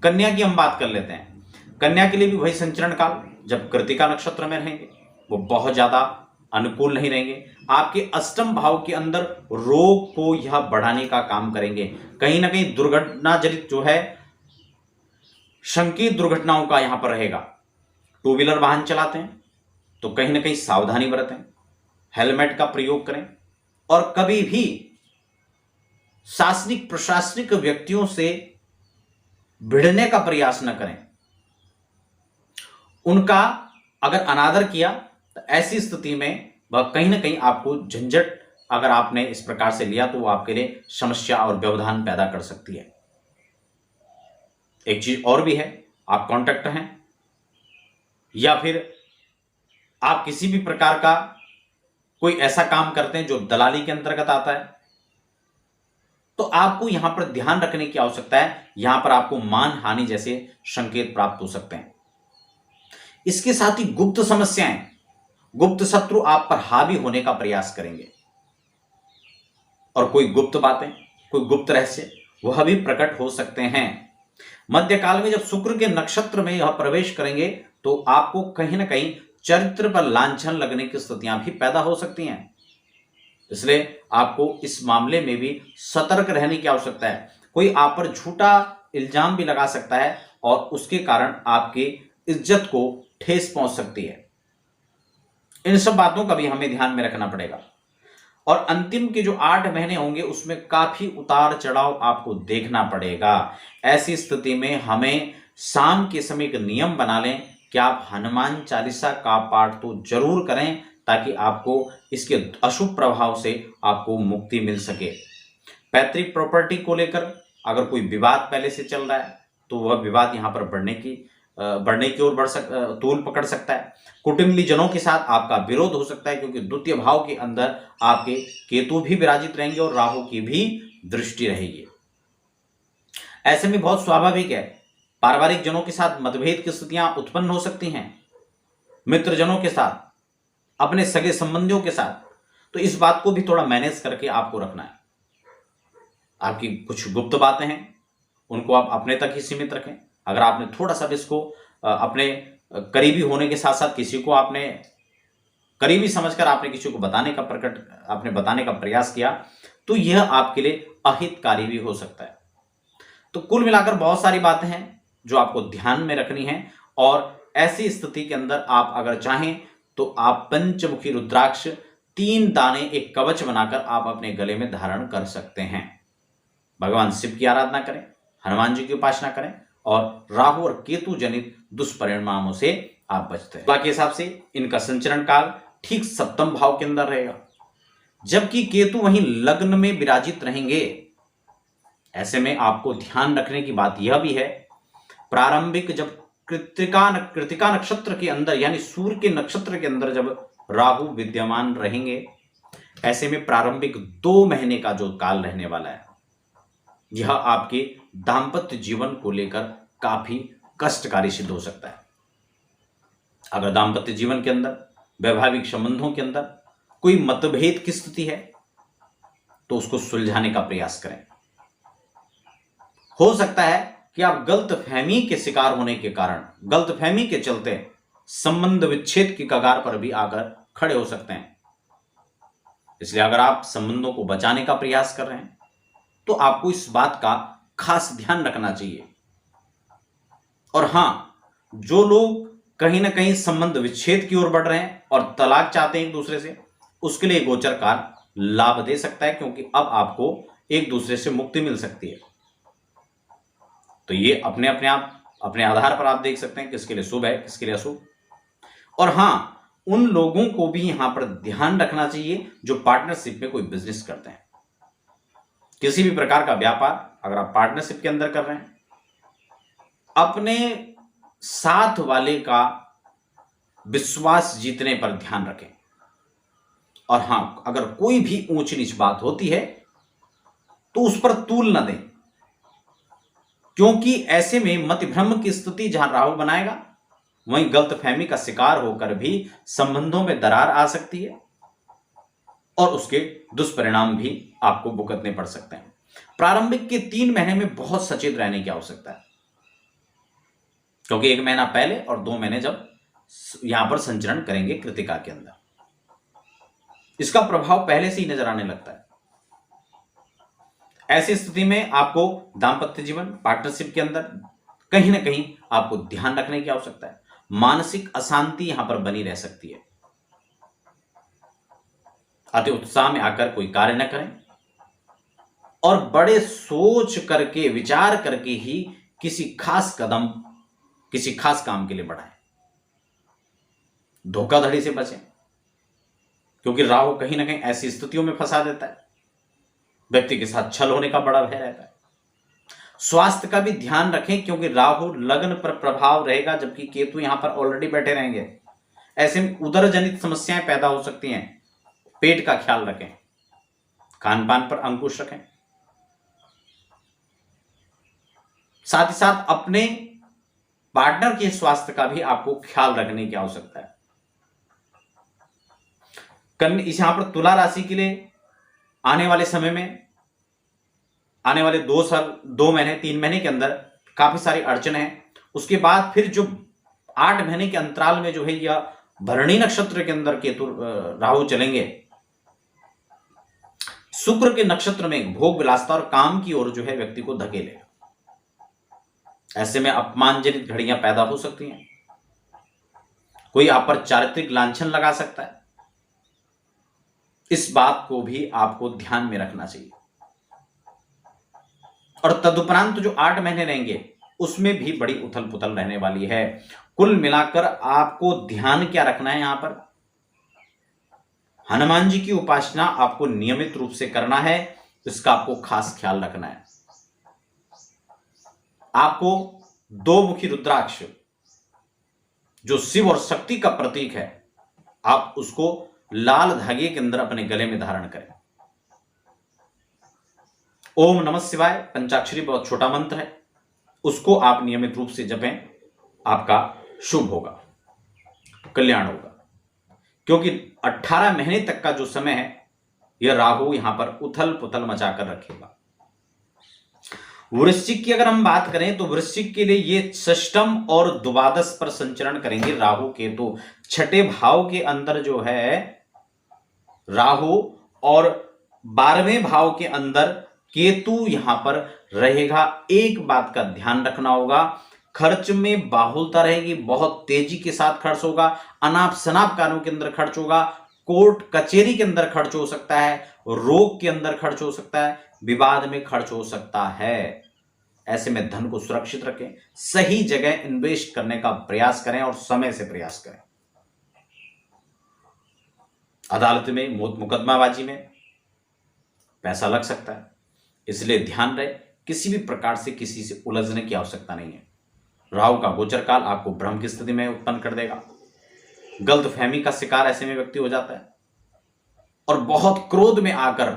कन्या की हम बात कर लेते हैं। कन्या के लिए भी वही संचरण काल जब कृतिका नक्षत्र में रहेंगे वो बहुत ज्यादा अनुकूल नहीं रहेंगे। आपके अष्टम भाव के अंदर रोग को यह बढ़ाने का काम करेंगे। कहीं ना कहीं दुर्घटना जनित जो है संकीर्ण दुर्घटनाओं का यहां पर रहेगा। 2 व्हीलर वाहन चलाते हैं तो कहीं ना कहीं सावधानी बरतें, हेलमेट का प्रयोग करें, और कभी भी शासनिक प्रशासनिक व्यक्तियों से भिड़ने का प्रयास न करें। उनका अगर अनादर किया तो ऐसी स्थिति में वह कहीं ना कहीं आपको झंझट, अगर आपने इस प्रकार से लिया तो वो आपके लिए समस्या और व्यवधान पैदा कर सकती है। एक चीज और भी है, आप कॉन्ट्रैक्टर हैं या फिर आप किसी भी प्रकार का कोई ऐसा काम करते हैं जो दलाली के अंतर्गत आता है, तो आपको यहां पर ध्यान रखने की आवश्यकता है। यहां पर आपको मान हानि जैसे संकेत प्राप्त हो सकते हैं। इसके साथ ही गुप्त समस्याएं, गुप्त शत्रु आप पर हावी होने का प्रयास करेंगे, और कोई गुप्त बातें, कोई गुप्त रहस्य वह भी प्रकट हो सकते हैं। मध्यकाल में जब शुक्र के नक्षत्र में यह प्रवेश करेंगे तो आपको कहीं ना कहीं चरित्र पर लांछन लगने की स्थितियां भी पैदा हो सकती हैं। इसलिए आपको इस मामले में भी सतर्क रहने की आवश्यकता है। कोई आप पर झूठा इल्जाम भी लगा सकता है और उसके कारण आपकी इज्जत को ठेस पहुंच सकती है। इन सब बातों का भी हमें ध्यान में रखना पड़ेगा। और अंतिम के जो 8 महीने होंगे उसमें काफी उतार चढ़ाव आपको देखना पड़ेगा। ऐसी स्थिति में हमें शाम के समय एक नियम बना लें कि आप हनुमान चालीसा का पाठ तो जरूर करें, ताकि आपको इसके अशुभ प्रभाव से आपको मुक्ति मिल सके। पैतृक प्रॉपर्टी को लेकर अगर कोई विवाद पहले से चल रहा है तो वह विवाद यहां पर बढ़ने की ओर तूल पकड़ सकता है। कुटुंबी जनों के साथ आपका विरोध हो सकता है, क्योंकि द्वितीय भाव के अंदर आपके केतु भी विराजित रहेंगे और राहु की भी दृष्टि रहेगी। ऐसे में बहुत स्वाभाविक है, पारिवारिक जनों के साथ मतभेद की स्थितियां उत्पन्न हो सकती हैं, मित्रजनों के साथ, अपने सगे संबंधियों के साथ। तो इस बात को भी थोड़ा मैनेज करके आपको रखना है। आपकी कुछ गुप्त बातें हैं, उनको आप अपने तक ही सीमित रखें। अगर आपने थोड़ा सा भी इसको अपने करीबी होने के साथ साथ किसी को आपने करीबी समझकर आपने किसी को बताने का प्रयास किया, तो यह आपके लिए अहितकारी भी हो सकता है। तो कुल मिलाकर बहुत सारी बातें हैं जो आपको ध्यान में रखनी है। और ऐसी स्थिति के अंदर आप अगर चाहें तो आप पंचमुखी रुद्राक्ष 3 दाने एक कवच बनाकर आप अपने गले में धारण कर सकते हैं। भगवान शिव की आराधना करें, हनुमान जी की उपासना करें और राहु और केतु जनित दुष्परिणामों से आप बचते हैं। बाकी हिसाब से इनका संचरण काल ठीक सप्तम भाव के अंदर रहेगा, जबकि केतु वहीं लग्न में विराजित रहेंगे। ऐसे में आपको ध्यान रखने की बात यह भी है, प्रारंभिक जब कृतिका नक्षत्र के अंदर यानी सूर्य के नक्षत्र के अंदर जब राहु विद्यमान रहेंगे, ऐसे में प्रारंभिक 2 महीने का जो काल रहने वाला है, यह आपके दाम्पत्य जीवन को लेकर काफी कष्टकारी सिद्ध हो सकता है। अगर दाम्पत्य जीवन के अंदर, वैवाहिक संबंधों के अंदर कोई मतभेद की स्थिति है तो उसको सुलझाने का प्रयास करें। हो सकता है कि आप गलतफहमी के शिकार होने के कारण, गलतफहमी के चलते संबंध विच्छेद की कगार पर भी आकर खड़े हो सकते हैं। इसलिए अगर आप संबंधों को बचाने का प्रयास कर रहे हैं तो आपको इस बात का खास ध्यान रखना चाहिए। और हां, जो लोग कहीं ना कहीं संबंध विच्छेद की ओर बढ़ रहे हैं और तलाक चाहते हैं एक दूसरे से, उसके लिए गोचर काल लाभ दे सकता है, क्योंकि अब आपको एक दूसरे से मुक्ति मिल सकती है। तो ये अपने आधार पर आप देख सकते हैं किसके लिए शुभ है, किसके लिए अशुभ। और हां, उन लोगों को भी यहां पर ध्यान रखना चाहिए जो पार्टनरशिप में कोई बिजनेस करते हैं। किसी भी प्रकार का व्यापार अगर आप पार्टनरशिप के अंदर कर रहे हैं, अपने साथ वाले का विश्वास जीतने पर ध्यान रखें। और हां, अगर कोई भी ऊंच नीच बात होती है तो उस पर तूल न दें, क्योंकि ऐसे में मतिभ्रम की स्थिति जहां राहु बनाएगा, वहीं गलतफहमी का शिकार होकर भी संबंधों में दरार आ सकती है और उसके दुष्परिणाम भी आपको भुगतने पड़ सकते हैं। प्रारंभिक के 3 महीने में बहुत सचेत रहने की आवश्यकता है, क्योंकि 1 महीना पहले और 2 महीने जब यहां पर संचरण करेंगे कृतिका के अंदर, इसका प्रभाव पहले से ही नजर आने लगता है। ऐसी स्थिति में आपको दांपत्य जीवन, पार्टनरशिप के अंदर कहीं ना कहीं आपको ध्यान रखने की आवश्यकता है। मानसिक अशांति यहां पर बनी रह सकती है। अति उत्साह में आकर कोई कार्य न करें और बड़े सोच करके, विचार करके ही किसी खास कदम, किसी खास काम के लिए बढ़ाएं। धोखाधड़ी से बचें, क्योंकि राहु कहीं ना कहीं ऐसी स्थितियों में फंसा देता है। व्यक्ति के साथ छल होने का बड़ा भय रहता है। स्वास्थ्य का भी ध्यान रखें, क्योंकि राहु लग्न पर प्रभाव रहेगा, जबकि केतु यहां पर ऑलरेडी बैठे रहेंगे। ऐसे में उदर जनित समस्याएं पैदा हो सकती हैं। पेट का ख्याल रखें, खान पान पर अंकुश रखें, साथ ही साथ अपने पार्टनर के स्वास्थ्य का भी आपको ख्याल रखने की आवश्यकता है। यहां पर तुला राशि के लिए आने वाले समय में, आने वाले 2 साल, 2 महीने, 3 महीने के अंदर काफी सारी अड़चन है। उसके बाद फिर जो 8 महीने के अंतराल में जो है यह भरणी नक्षत्र के अंदर केतु राहु चलेंगे, शुक्र के नक्षत्र में भोग विलासता और काम की ओर जो है व्यक्ति को धकेलेगा। ऐसे में अपमानजनित घड़ियां पैदा हो सकती हैं, कोई आप पर चारित्रिक लांछन लगा सकता है। इस बात को भी आपको ध्यान में रखना चाहिए। और तदुपरांत जो 8 महीने रहेंगे उसमें भी बड़ी उथल पुथल रहने वाली है। कुल मिलाकर आपको ध्यान क्या रखना है, यहां पर हनुमान जी की उपासना आपको नियमित रूप से करना है, इसका आपको खास ख्याल रखना है। आपको 2 मुखी रुद्राक्ष जो शिव और शक्ति का प्रतीक है, आप उसको लाल धागे के अंदर अपने गले में धारण करें। ओम नमः शिवाय पंचाक्षरी बहुत छोटा मंत्र है, उसको आप नियमित रूप से जपें, आपका शुभ होगा, कल्याण होगा। क्योंकि 18 महीने तक का जो समय है यह राहु यहां पर उथल पुथल मचाकर रखेगा। वृश्चिक की अगर हम बात करें तो वृश्चिक के लिए ये षष्टम और द्वादश पर संचरण करेंगे राहु केतु। छठे भाव के अंदर जो है राहु और 12वें भाव के अंदर केतु यहां पर रहेगा। एक बात का ध्यान रखना होगा, खर्च में बाहुलता रहेगी, बहुत तेजी के साथ खर्च होगा, अनाप शनाप कार्यों के अंदर खर्च होगा, कोर्ट कचेरी के अंदर खर्च हो सकता है, रोग के अंदर खर्च हो सकता है, विवाद में खर्च हो सकता है। ऐसे में धन को सुरक्षित रखें, सही जगह इन्वेस्ट करने का प्रयास करें और समय से प्रयास करें। अदालत में मुकदमाबाजी में पैसा लग सकता है, इसलिए ध्यान रहे, किसी भी प्रकार से किसी से उलझने की आवश्यकता नहीं है। राहु का गोचर काल आपको भ्रम की स्थिति में उत्पन्न कर देगा, गलतफहमी का शिकार ऐसे में व्यक्ति हो जाता है और बहुत क्रोध में आकर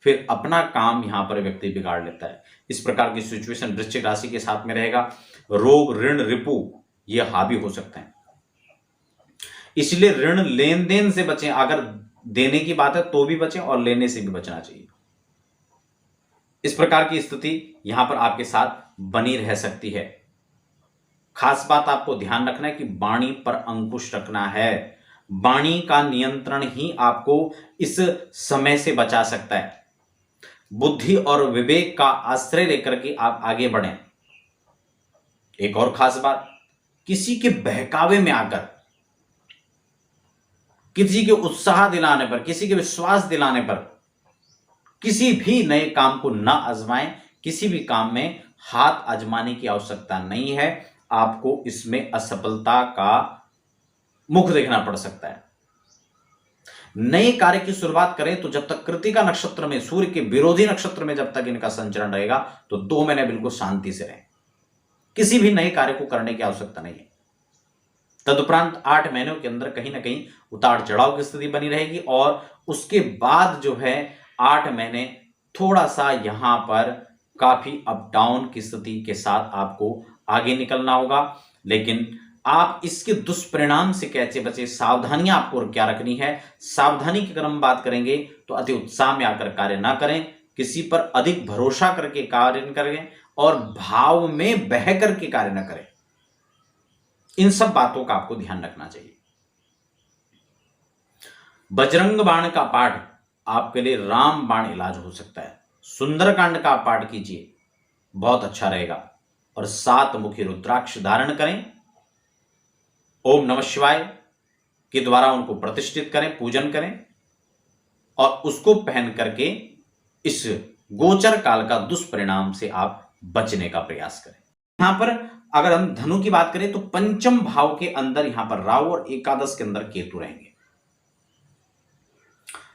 फिर अपना काम यहां पर व्यक्ति बिगाड़ लेता है। इस प्रकार की सिचुएशन वृश्चिक राशि के साथ में रहेगा। रोग ऋण रिपु ये हावी हो सकते हैं, इसलिए ऋण लेन देन से बचें। अगर देने की बात है तो भी बचें और लेने से भी बचना चाहिए। इस प्रकार की स्थिति यहां पर आपके साथ बनी रह सकती है। खास बात आपको ध्यान रखना है कि वाणी पर अंकुश रखना है। वाणी का नियंत्रण ही आपको इस समय से बचा सकता है। बुद्धि और विवेक का आश्रय लेकर के आप आगे बढ़ें। एक और खास बात, किसी के बहकावे में आकर, किसी के उत्साह दिलाने पर, किसी के विश्वास दिलाने पर किसी भी नए काम को ना आजमाएं। किसी भी काम में हाथ आजमाने की आवश्यकता नहीं है, आपको इसमें असफलता का मुख देखना पड़ सकता है। नए कार्य की शुरुआत करें तो जब तक कृतिका नक्षत्र में, सूर्य के विरोधी नक्षत्र में जब तक इनका संचरण रहेगा तो 2 महीने बिल्कुल शांति से रहें। किसी भी नए कार्य को करने की आवश्यकता नहीं है। तदुपरांत 8 महीनों के अंदर कहीं ना कहीं उतार चढ़ाव की स्थिति बनी रहेगी और उसके बाद जो है 8 महीने थोड़ा सा यहां पर काफी अप डाउन की स्थिति के साथ आपको आगे निकलना होगा। लेकिन आप इसके दुष्परिणाम से कैसे बचे, सावधानियां आपको क्या रखनी है। सावधानी की अगर हम बात करेंगे तो अति उत्साह में आकर कार्य ना करें, किसी पर अधिक भरोसा करके कार्य न करें और भाव में बह करके कार्य न करें। इन सब बातों का आपको ध्यान रखना चाहिए। बजरंग बाण का पाठ आपके लिए राम बाण इलाज हो सकता है। सुंदरकांड का पाठ कीजिए, बहुत अच्छा रहेगा। और 7 मुखी रुद्राक्ष धारण करें। ओम नमः शिवाय के द्वारा उनको प्रतिष्ठित करें, पूजन करें और उसको पहन करके इस गोचर काल का दुष्परिणाम से आप बचने का प्रयास करें। यहां पर अगर हम धनु की बात करें तो 5वें भाव के अंदर यहां पर राहु और एकादश के अंदर केतु रहेंगे।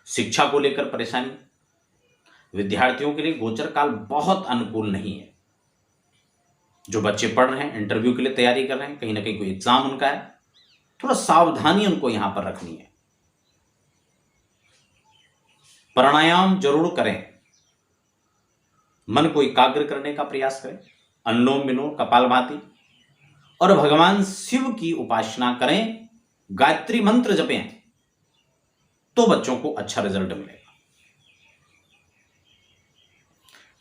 शिक्षा को लेकर परेशानी, विद्यार्थियों के लिए गोचर काल बहुत अनुकूल नहीं है। जो बच्चे पढ़ रहे हैं, इंटरव्यू के लिए तैयारी कर रहे हैं, कहीं ना कहीं कोई एग्जाम उनका है, थोड़ा सावधानी उनको यहां पर रखनी है। प्राणायाम जरूर करें, मन को एकाग्र करने का प्रयास करें, अनुलोम विलोम कपालभाति, और भगवान शिव की उपासना करें, गायत्री मंत्र जपें, तो बच्चों को अच्छा रिजल्ट मिलेगा।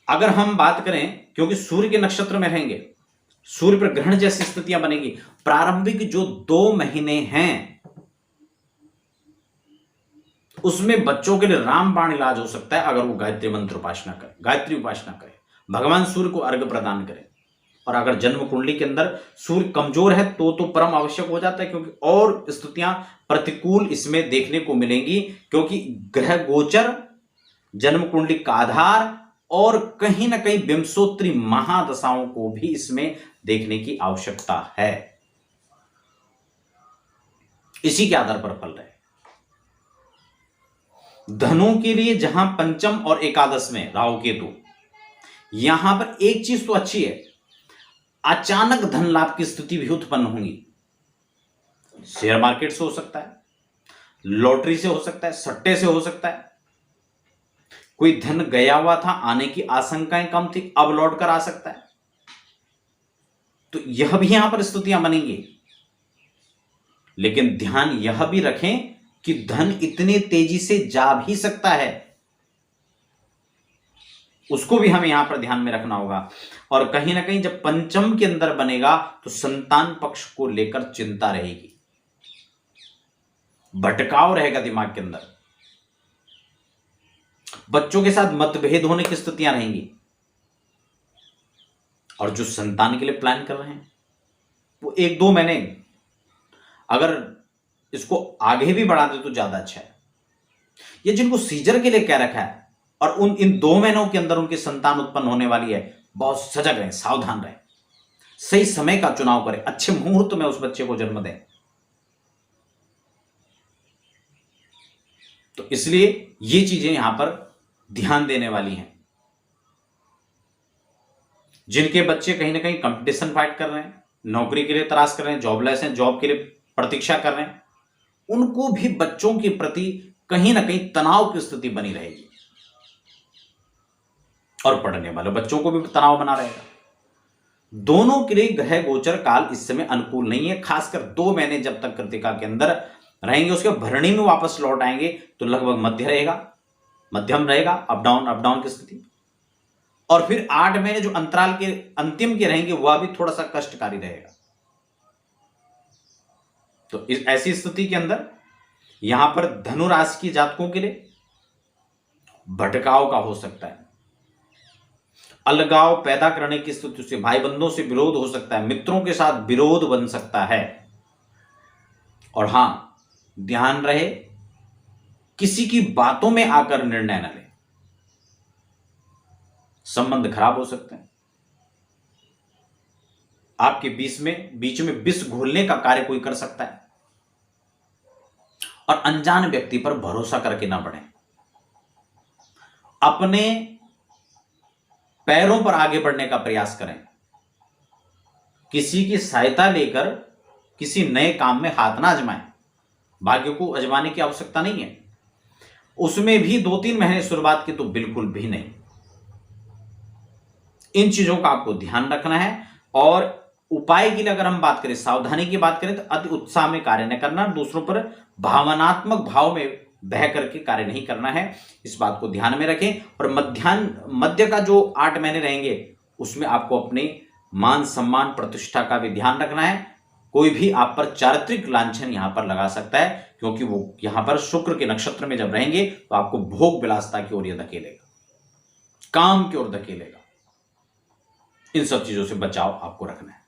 अगर हम बात करें, क्योंकि सूर्य के नक्षत्र में रहेंगे, सूर्य पर ग्रहण जैसी स्थितियां बनेगी। प्रारंभिक जो 2 महीने हैं उसमें बच्चों के लिए रामबाण इलाज हो सकता है अगर वो गायत्री मंत्र उपासना करे, गायत्री उपासना करे, भगवान सूर्य को अर्घ्य प्रदान करे। और अगर जन्म कुंडली के अंदर सूर्य कमजोर है तो परम आवश्यक हो जाता है, क्योंकि और स्थितियां प्रतिकूल इसमें देखने को मिलेंगी, क्योंकि ग्रह गोचर, जन्म कुंडली का आधार और कहीं ना कहीं विंशोत्तरी महादशाओं को भी इसमें देखने की आवश्यकता है। इसी के आधार पर फल रहे। धनु के लिए जहां पंचम और एकादश में राहु केतु, यहां पर एक चीज तो अच्छी है, अचानक धन लाभ की स्थिति भी उत्पन्न होंगी। शेयर मार्केट से हो सकता है, लॉटरी से हो सकता है, सट्टे से हो सकता है। कोई धन गया हुआ था, आने की आशंकाएं कम थी, अब लौट कर आ सकता है। तो यह भी यहां पर स्थितियां बनेंगी। लेकिन ध्यान यह भी रखें कि धन इतने तेजी से जा भी सकता है, उसको भी हमें यहां पर ध्यान में रखना होगा। और कहीं ना कहीं जब पंचम के अंदर बनेगा तो संतान पक्ष को लेकर चिंता रहेगी, भटकाव रहेगा दिमाग के अंदर, बच्चों के साथ मतभेद होने की स्थितियां रहेंगी। और जो संतान के लिए प्लान कर रहे हैं वो 1-2 महीने अगर इसको आगे भी बढ़ा दे तो ज्यादा अच्छा है। ये जिनको सीजर के लिए कह रखा है और इन 2 महीनों के अंदर उनकी संतान उत्पन्न होने वाली है, बहुत सजग रहें, सावधान रहें, सही समय का चुनाव करें, अच्छे मुहूर्त में उस बच्चे को जन्म दें। तो इसलिए ये चीजें यहां पर ध्यान देने वाली हैं। जिनके बच्चे कहीं ना कहीं कंपटीशन फाइट कर रहे हैं, नौकरी के लिए तलाश कर रहे हैं, जॉबलेस हैं, जॉब के लिए प्रतीक्षा कर रहे हैं, उनको भी बच्चों के प्रति कहीं ना कहीं तनाव की स्थिति बनी रहेगी। और पढ़ने वाले बच्चों को भी तनाव बना रहेगा। दोनों के लिए ग्रह गोचर काल इस समय अनुकूल नहीं है। खासकर 2 महीने जब तक कृतिका के अंदर रहेंगे, उसके भरणी में वापस लौट आएंगे तो लगभग मध्य रहेगा, मध्यम रहेगा, अप डाउन की स्थिति। और फिर 8 महीने जो अंतराल के अंतिम के रहेंगे वह भी थोड़ा सा कष्टकारी रहेगा। तो इस ऐसी स्थिति के अंदर यहां पर धनु राशि की जातकों के लिए भटकाव का हो सकता है, अलगाव पैदा करने की स्थिति से, भाई बंधों से विरोध हो सकता है, मित्रों के साथ विरोध बन सकता है। और हां, ध्यान रहे किसी की बातों में आकर निर्णय न ले, संबंध खराब हो सकते हैं। आपके बीच में विष घोलने का कार्य कोई कर सकता है। और अनजान व्यक्ति पर भरोसा करके ना बढ़े, अपने पैरों पर आगे बढ़ने का प्रयास करें। किसी की सहायता लेकर किसी नए काम में हाथ ना आजमाएं, भाग्य को आजमाने की आवश्यकता नहीं है। उसमें भी 2-3 महीने शुरुआत की तो बिल्कुल भी नहीं। इन चीजों का आपको ध्यान रखना है। और उपाय के लिए अगर हम बात करें, सावधानी की बात करें, तो अति उत्साह में कार्य न करना, दूसरों पर भावनात्मक भाव में बह करके कार्य नहीं करना है। इस बात को ध्यान में रखें। और मध्य का जो 8 महीने रहेंगे उसमें आपको अपने मान सम्मान प्रतिष्ठा का भी ध्यान रखना है। कोई भी आप पर चारित्रिक लांछन यहां पर लगा सकता है, क्योंकि वो यहां पर शुक्र के नक्षत्र में जब रहेंगे तो आपको भोग विलासता की ओर यह धकेलेगा, काम की ओर धकेलेगा। इन सब चीजों से बचाव आपको रखना है।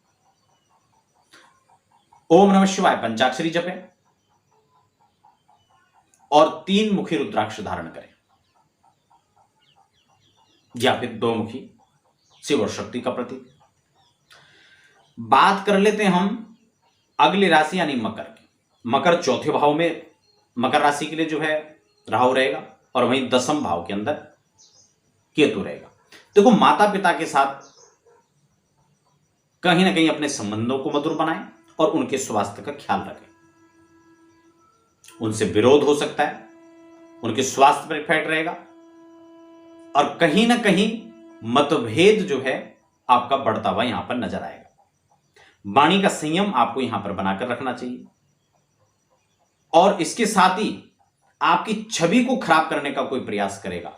ओम नमः शिवाय पंचाक्षरी जपें और 3 मुखी रुद्राक्ष धारण करें, या फिर 2 मुखी, शिव और शक्ति का प्रतीक। बात कर लेते हैं हम अगली राशि यानी मकर की। मकर चौथे भाव में, मकर राशि के लिए जो है राहु रहेगा और वहीं 10वें भाव के अंदर केतु रहेगा। देखो, माता पिता के साथ कहीं ना कहीं अपने संबंधों को मधुर बनाएं और उनके स्वास्थ्य का ख्याल रखें। उनसे विरोध हो सकता है, उनके स्वास्थ्य पर इफेक्ट रहेगा और कहीं ना कहीं मतभेद जो है आपका बढ़ता हुआ यहां पर नजर आएगा। वाणी का संयम आपको यहां पर बनाकर रखना चाहिए और इसके साथ ही आपकी छवि को खराब करने का कोई प्रयास करेगा,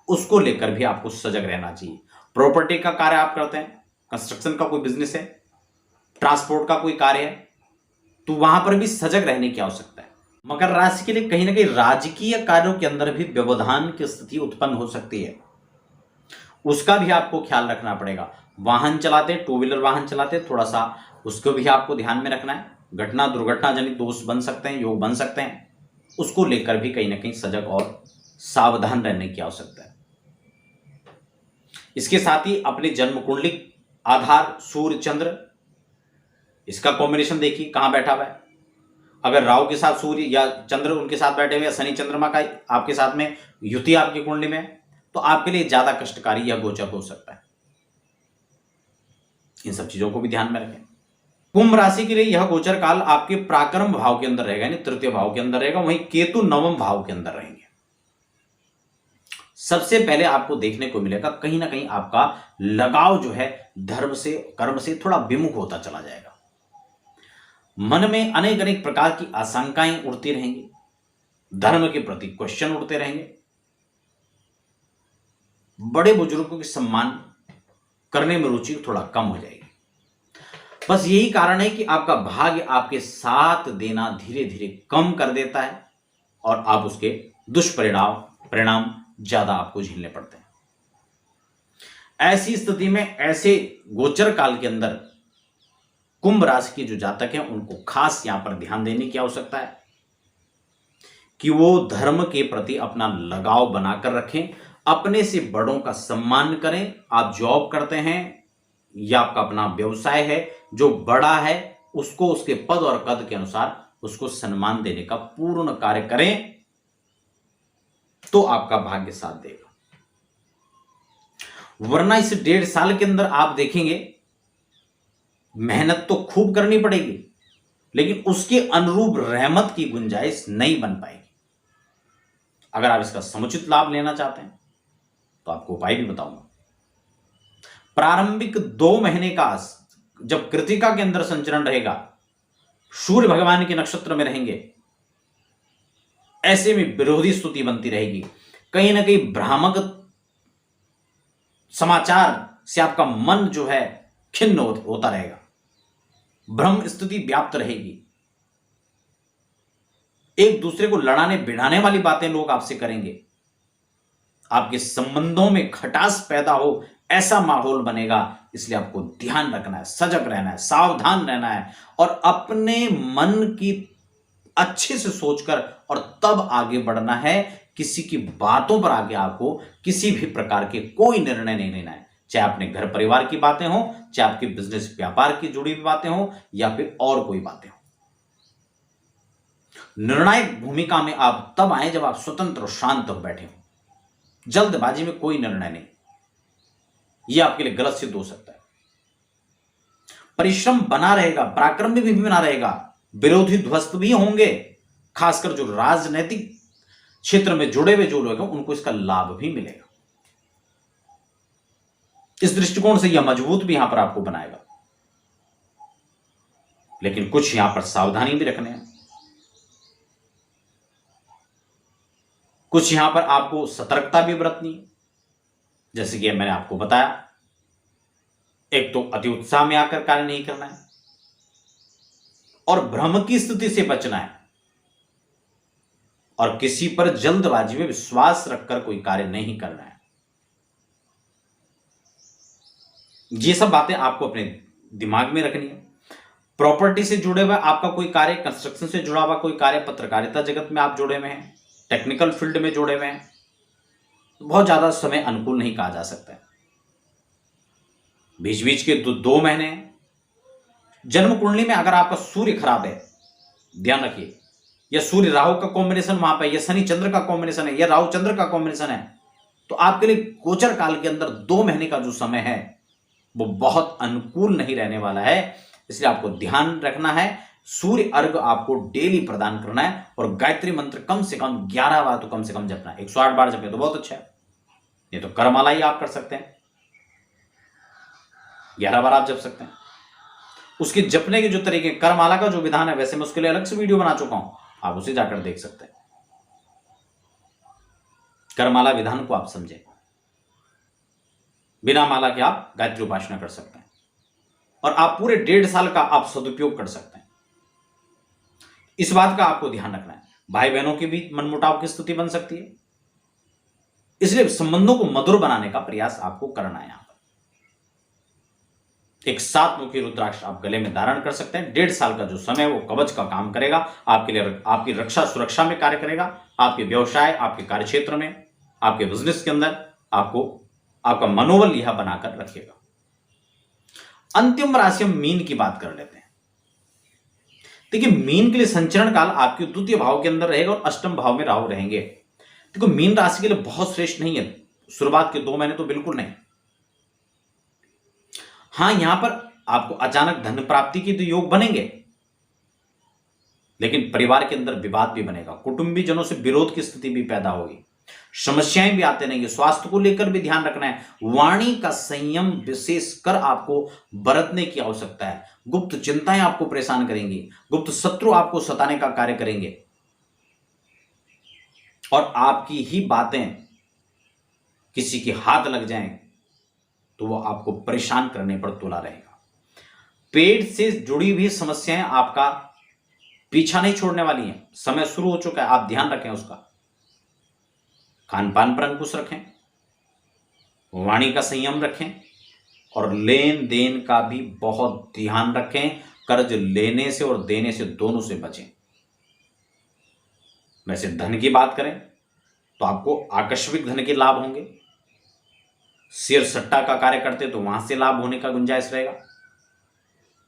उसको लेकर भी आपको सजग रहना चाहिए। प्रॉपर्टी का कार्य आप करते हैं, कंस्ट्रक्शन का कोई बिजनेस है, ट्रांसपोर्ट का कोई कार्य है, तो वहां पर भी सजग रहने की आवश्यकता है। मकर राशि के लिए कहीं ना कहीं राजकीय कार्यों के अंदर भी व्यवधान की स्थिति उत्पन्न हो सकती है, उसका भी आपको ख्याल रखना पड़ेगा। वाहन चलाते, टू व्हीलर वाहन चलाते, थोड़ा सा उसको भी आपको ध्यान में रखना है। घटना दुर्घटना जनित दोष बन सकते हैं, योग बन सकते हैं, उसको लेकर भी कहीं ना कहीं सजग और सावधान रहने की आवश्यकता है। इसके साथ ही अपनी जन्म कुंडली आधार सूर्य चंद्र, इसका कॉम्बिनेशन देखिए कहां बैठा हुआ है। अगर राहु के साथ सूर्य या चंद्र उनके साथ बैठे हुए, शनि चंद्रमा का आपके साथ में युति आपकी कुंडली में, तो आपके लिए ज्यादा कष्टकारी यह गोचर हो सकता है। इन सब चीजों को भी ध्यान में रखें। कुंभ राशि के लिए यह गोचर काल आपके पराक्रम भाव के अंदर रहेगा, यानी तृतीय भाव के अंदर रहेगा, वहीं केतु नवम भाव के अंदर रहेंगे। सबसे पहले आपको देखने को मिलेगा कहीं ना कहीं आपका लगाव जो है धर्म से, कर्म से थोड़ा विमुख होता चला जाएगा। मन में अनेक अनेक प्रकार की आशंकाएं उठती रहेंगी, धर्म के प्रति क्वेश्चन उठते रहेंगे, बड़े बुजुर्गों के सम्मान करने में रुचि थोड़ा कम हो जाएगी। बस यही कारण है कि आपका भाग्य आपके साथ देना धीरे धीरे कम कर देता है और आप उसके दुष्परिणाम ज्यादा आपको झेलने पड़ते हैं। ऐसी स्थिति में ऐसे गोचर काल के अंदर कुंभ राशि के जो जातक हैं उनको खास यहां पर ध्यान देने की आवश्यकता है कि वो धर्म के प्रति अपना लगाव बनाकर रखें, अपने से बड़ों का सम्मान करें। आप जॉब करते हैं या आपका अपना व्यवसाय है, जो बड़ा है उसको उसके पद और कद के अनुसार उसको सम्मान देने का पूर्ण कार्य करें, तो आपका भाग्य साथ देगा। वरना इस 1.5 साल के अंदर आप देखेंगे मेहनत तो खूब करनी पड़ेगी, लेकिन उसके अनुरूप रहमत की गुंजाइश नहीं बन पाएगी। अगर आप इसका समुचित लाभ लेना चाहते हैं तो आपको उपाय भी बताऊंगा। प्रारंभिक 2 महीने का जब कृतिका के अंदर संचरण रहेगा, सूर्य भगवान के नक्षत्र में रहेंगे, ऐसे में विरोधी स्तुति बनती रहेगी। कहीं ना कहीं भ्रामक समाचार से आपका मन जो है खिन्न होता रहेगा, भ्रम स्थिति व्याप्त रहेगी, एक दूसरे को लड़ाने भिड़ाने वाली बातें लोग आपसे करेंगे, आपके संबंधों में खटास पैदा हो ऐसा माहौल बनेगा। इसलिए आपको ध्यान रखना है, सजग रहना है, सावधान रहना है और अपने मन की अच्छे से सोचकर और तब आगे बढ़ना है। किसी की बातों पर आगे आपको किसी भी प्रकार के कोई निर्णय नहीं लेना है, चाहे अपने घर परिवार की बातें हो, चाहे आपके बिजनेस व्यापार की जुड़ी हुई बातें हो या फिर और कोई बातें हो। निर्णायक भूमिका में आप तब आए जब आप स्वतंत्र और शांत हो बैठे हो। जल्दबाजी में कोई निर्णय नहीं, यह आपके लिए गलत सिद्ध हो सकता है। परिश्रम बना रहेगा, पराक्रम भी बना रहेगा, विरोधी ध्वस्त भी होंगे, खासकर जो राजनीतिक क्षेत्र में जुड़े हुए जो लोग हैं उनको इसका लाभ भी मिलेगा। इस दृष्टिकोण से यह मजबूत भी यहां पर आपको बनाएगा, लेकिन कुछ यहां पर सावधानी भी रखने हैं, कुछ यहां पर आपको सतर्कता भी बरतनी है। जैसे कि मैंने आपको बताया, एक तो अति उत्साह में आकर कार्य नहीं करना है और भ्रम की स्थिति से बचना है और किसी पर जल्दबाजी में विश्वास रखकर कोई कार्य नहीं करना है। ये सब बातें आपको अपने दिमाग में रखनी है। प्रॉपर्टी से जुड़े हुए आपका कोई कार्य, कंस्ट्रक्शन से जुड़ा हुआ कोई कार्य, पत्रकारिता जगत में आप जुड़े हुए हैं, टेक्निकल फील्ड में जुड़े हुए हैं, बहुत ज्यादा समय अनुकूल नहीं कहा जा सकता है। बीच बीच के 2 महीने जन्म कुंडली में अगर आपका सूर्य खराब है, ध्यान रखिए, या सूर्य राहु का कॉम्बिनेशन वहां पर, या शनि चंद्र का कॉम्बिनेशन है, या राहु चंद्र का कॉम्बिनेशन है, तो आपके लिए गोचर काल के अंदर 2 महीने का जो समय है वो बहुत अनुकूल नहीं रहने वाला है। इसलिए आपको ध्यान रखना है, सूर्य अर्घ आपको डेली प्रदान करना है और गायत्री मंत्र कम से कम 11 बार तो कम से कम जपना है। 108 बार जपे तो बहुत अच्छा है, ये तो करमाला ही आप कर सकते हैं, 11 बार आप जप सकते हैं। उसके जपने के जो तरीके, करमाला का जो विधान है, वैसे मैं उसके लिए अलग से वीडियो बना चुका हूं, आप उसे जाकर देख सकते हैं। करमाला विधान को आप समझें, बिना माला के आप गायत्री उपासना कर सकते हैं और आप पूरे 1.5 साल का आप सदुपयोग कर सकते हैं। इस बात का आपको ध्यान रखना है। भाई बहनों के बीच मनमुटाव की स्थिति बन सकती है। इसलिए संबंधों को मधुर बनाने का प्रयास आपको करना है। यहां पर एक 7 मुखी रुद्राक्ष आप गले में धारण कर सकते हैं। 1.5 साल का जो समय है वो कवच का काम करेगा, आपके लिए आपकी रक्षा सुरक्षा में कार्य करेगा, आपके व्यवसाय, आपके कार्यक्षेत्र में, आपके बिजनेस के अंदर आपको आपका मनोबल यह बनाकर रखेगा। अंतिम राशि हम मीन की बात कर लेते हैं। देखिए, मीन के लिए संचरण काल आपके द्वितीय भाव के अंदर रहेगा और अष्टम भाव में राहु रहेंगे। देखो, मीन राशि के लिए बहुत श्रेष्ठ नहीं है, शुरुआत के 2 महीने तो बिल्कुल नहीं। हां, यहां पर आपको अचानक धन प्राप्ति के तो योग बनेंगे, लेकिन परिवार के अंदर विवाद भी बनेगा, कुटुंबी जनों से विरोध की स्थिति भी पैदा होगी, समस्याएं भी आते रहेंगे। स्वास्थ्य को लेकर भी ध्यान रखना है। वाणी का संयम विशेषकर आपको बरतने की आवश्यकता है। गुप्त चिंताएं आपको परेशान करेंगी, गुप्त शत्रु आपको सताने का कार्य करेंगे और आपकी ही बातें किसी के हाथ लग जाएं तो वो आपको परेशान करने पर तुला रहेगा। पेट से जुड़ी हुई समस्याएं आपका पीछा नहीं छोड़ने वाली हैं। समय शुरू हो चुका है, आप ध्यान रखें उसका। खान पान पर अंकुश रखें, वाणी का संयम रखें और लेन देन का भी बहुत ध्यान रखें। कर्ज लेने से और देने से दोनों से बचें। वैसे धन की बात करें तो आपको आकस्मिक धन के लाभ होंगे। शेयर सट्टा का कार्य करते तो वहां से लाभ होने का गुंजाइश रहेगा,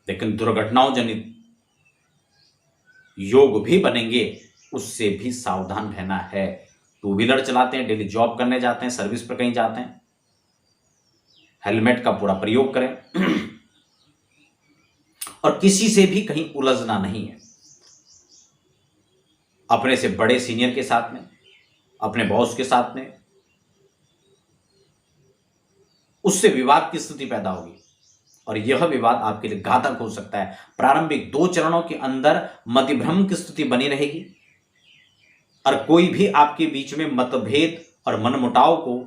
लेकिन दुर्घटनाओं जनित योग भी बनेंगे, उससे भी सावधान रहना है। 2 व्हीलर चलाते हैं, डेली जॉब करने जाते हैं, सर्विस पर कहीं जाते हैं, हेलमेट का पूरा प्रयोग करें और किसी से भी कहीं उलझना नहीं है। अपने से बड़े सीनियर के साथ में, अपने बॉस के साथ में, उससे विवाद की स्थिति पैदा होगी और यह विवाद आपके लिए घातक हो सकता है। प्रारंभिक 2 चरणों के अंदर मतिभ्रम की स्थिति बनी रहेगी और कोई भी आपके बीच में मतभेद और मनमुटाव को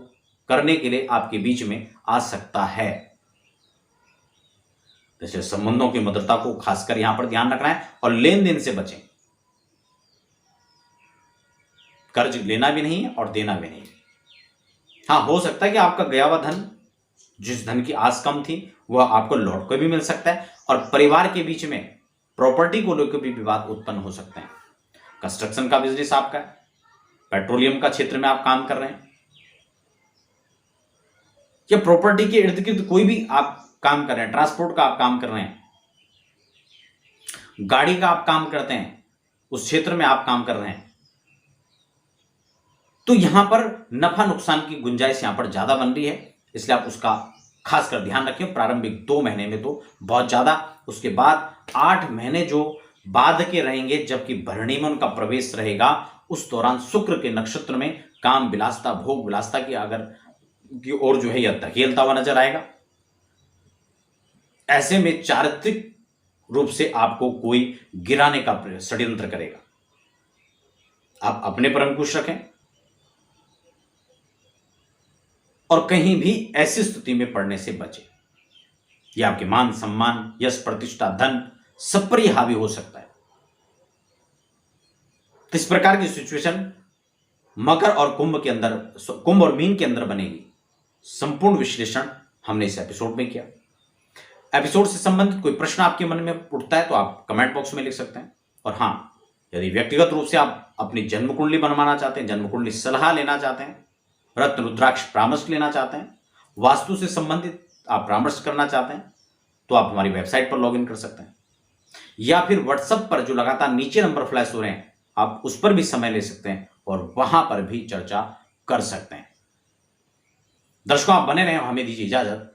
करने के लिए आपके बीच में आ सकता है। जैसे संबंधों की मधुरता को खासकर यहां पर ध्यान रखना है और लेन देन से बचें। कर्ज लेना भी नहीं है और देना भी नहीं है। हां, हो सकता है कि आपका गया हुआ धन, जिस धन की आस कम थी, वह आपको लौट कर भी मिल सकता है और परिवार के बीच में प्रॉपर्टी को लेकर भी विवाद उत्पन्न हो सकते हैं। कंस्ट्रक्शन का बिजनेस आपका है, पेट्रोलियम का क्षेत्र में आप काम कर रहे हैं या प्रॉपर्टी के इर्द गिर्द कोई भी आप काम कर रहे हैं, ट्रांसपोर्ट का आप काम कर रहे हैं, गाड़ी का आप काम करते हैं, उस क्षेत्र में आप काम कर रहे हैं, तो यहां पर नफा नुकसान की गुंजाइश यहां पर ज्यादा बन रही है। इसलिए आप उसका खासकर ध्यान रखें। प्रारंभिक 2 महीने में तो बहुत ज्यादा, उसके बाद 8 महीने जो बाद के रहेंगे, जबकि भरणी में उनका प्रवेश रहेगा, उस दौरान शुक्र के नक्षत्र में काम विलासता, भोग विलासता की की ओर जो है यह धकेलता हुआ नजर आएगा। ऐसे में चारित्रिक रूप से आपको कोई गिराने का षड्यंत्र करेगा। आप अपने पर अंकुश रखें और कहीं भी ऐसी स्थिति में पड़ने से बचें। यह आपके मान सम्मान, यश, प्रतिष्ठा, धन सब पर यह हावी हो सकता है। तो इस प्रकार की सिचुएशन मकर और कुंभ और मीन के अंदर बनेगी। संपूर्ण विश्लेषण हमने इस एपिसोड में किया। एपिसोड से संबंधित कोई प्रश्न आपके मन में उठता है तो आप कमेंट बॉक्स में लिख सकते हैं। और हां, यदि व्यक्तिगत रूप से आप अपनी जन्म कुंडली बनवाना चाहते हैं, जन्म कुंडली सलाह लेना चाहते हैं, रत्न रुद्राक्ष परामर्श लेना चाहते हैं, वास्तु से संबंधित आप परामर्श करना चाहते हैं, तो आप हमारी वेबसाइट पर लॉगिन कर सकते हैं या फिर व्हाट्सएप पर जो लगातार नीचे नंबर फ्लैश हो रहे हैं, आप उस पर भी समय ले सकते हैं और वहां पर भी चर्चा कर सकते हैं। दर्शकों, आप बने रहें, हमें दीजिए इजाजत।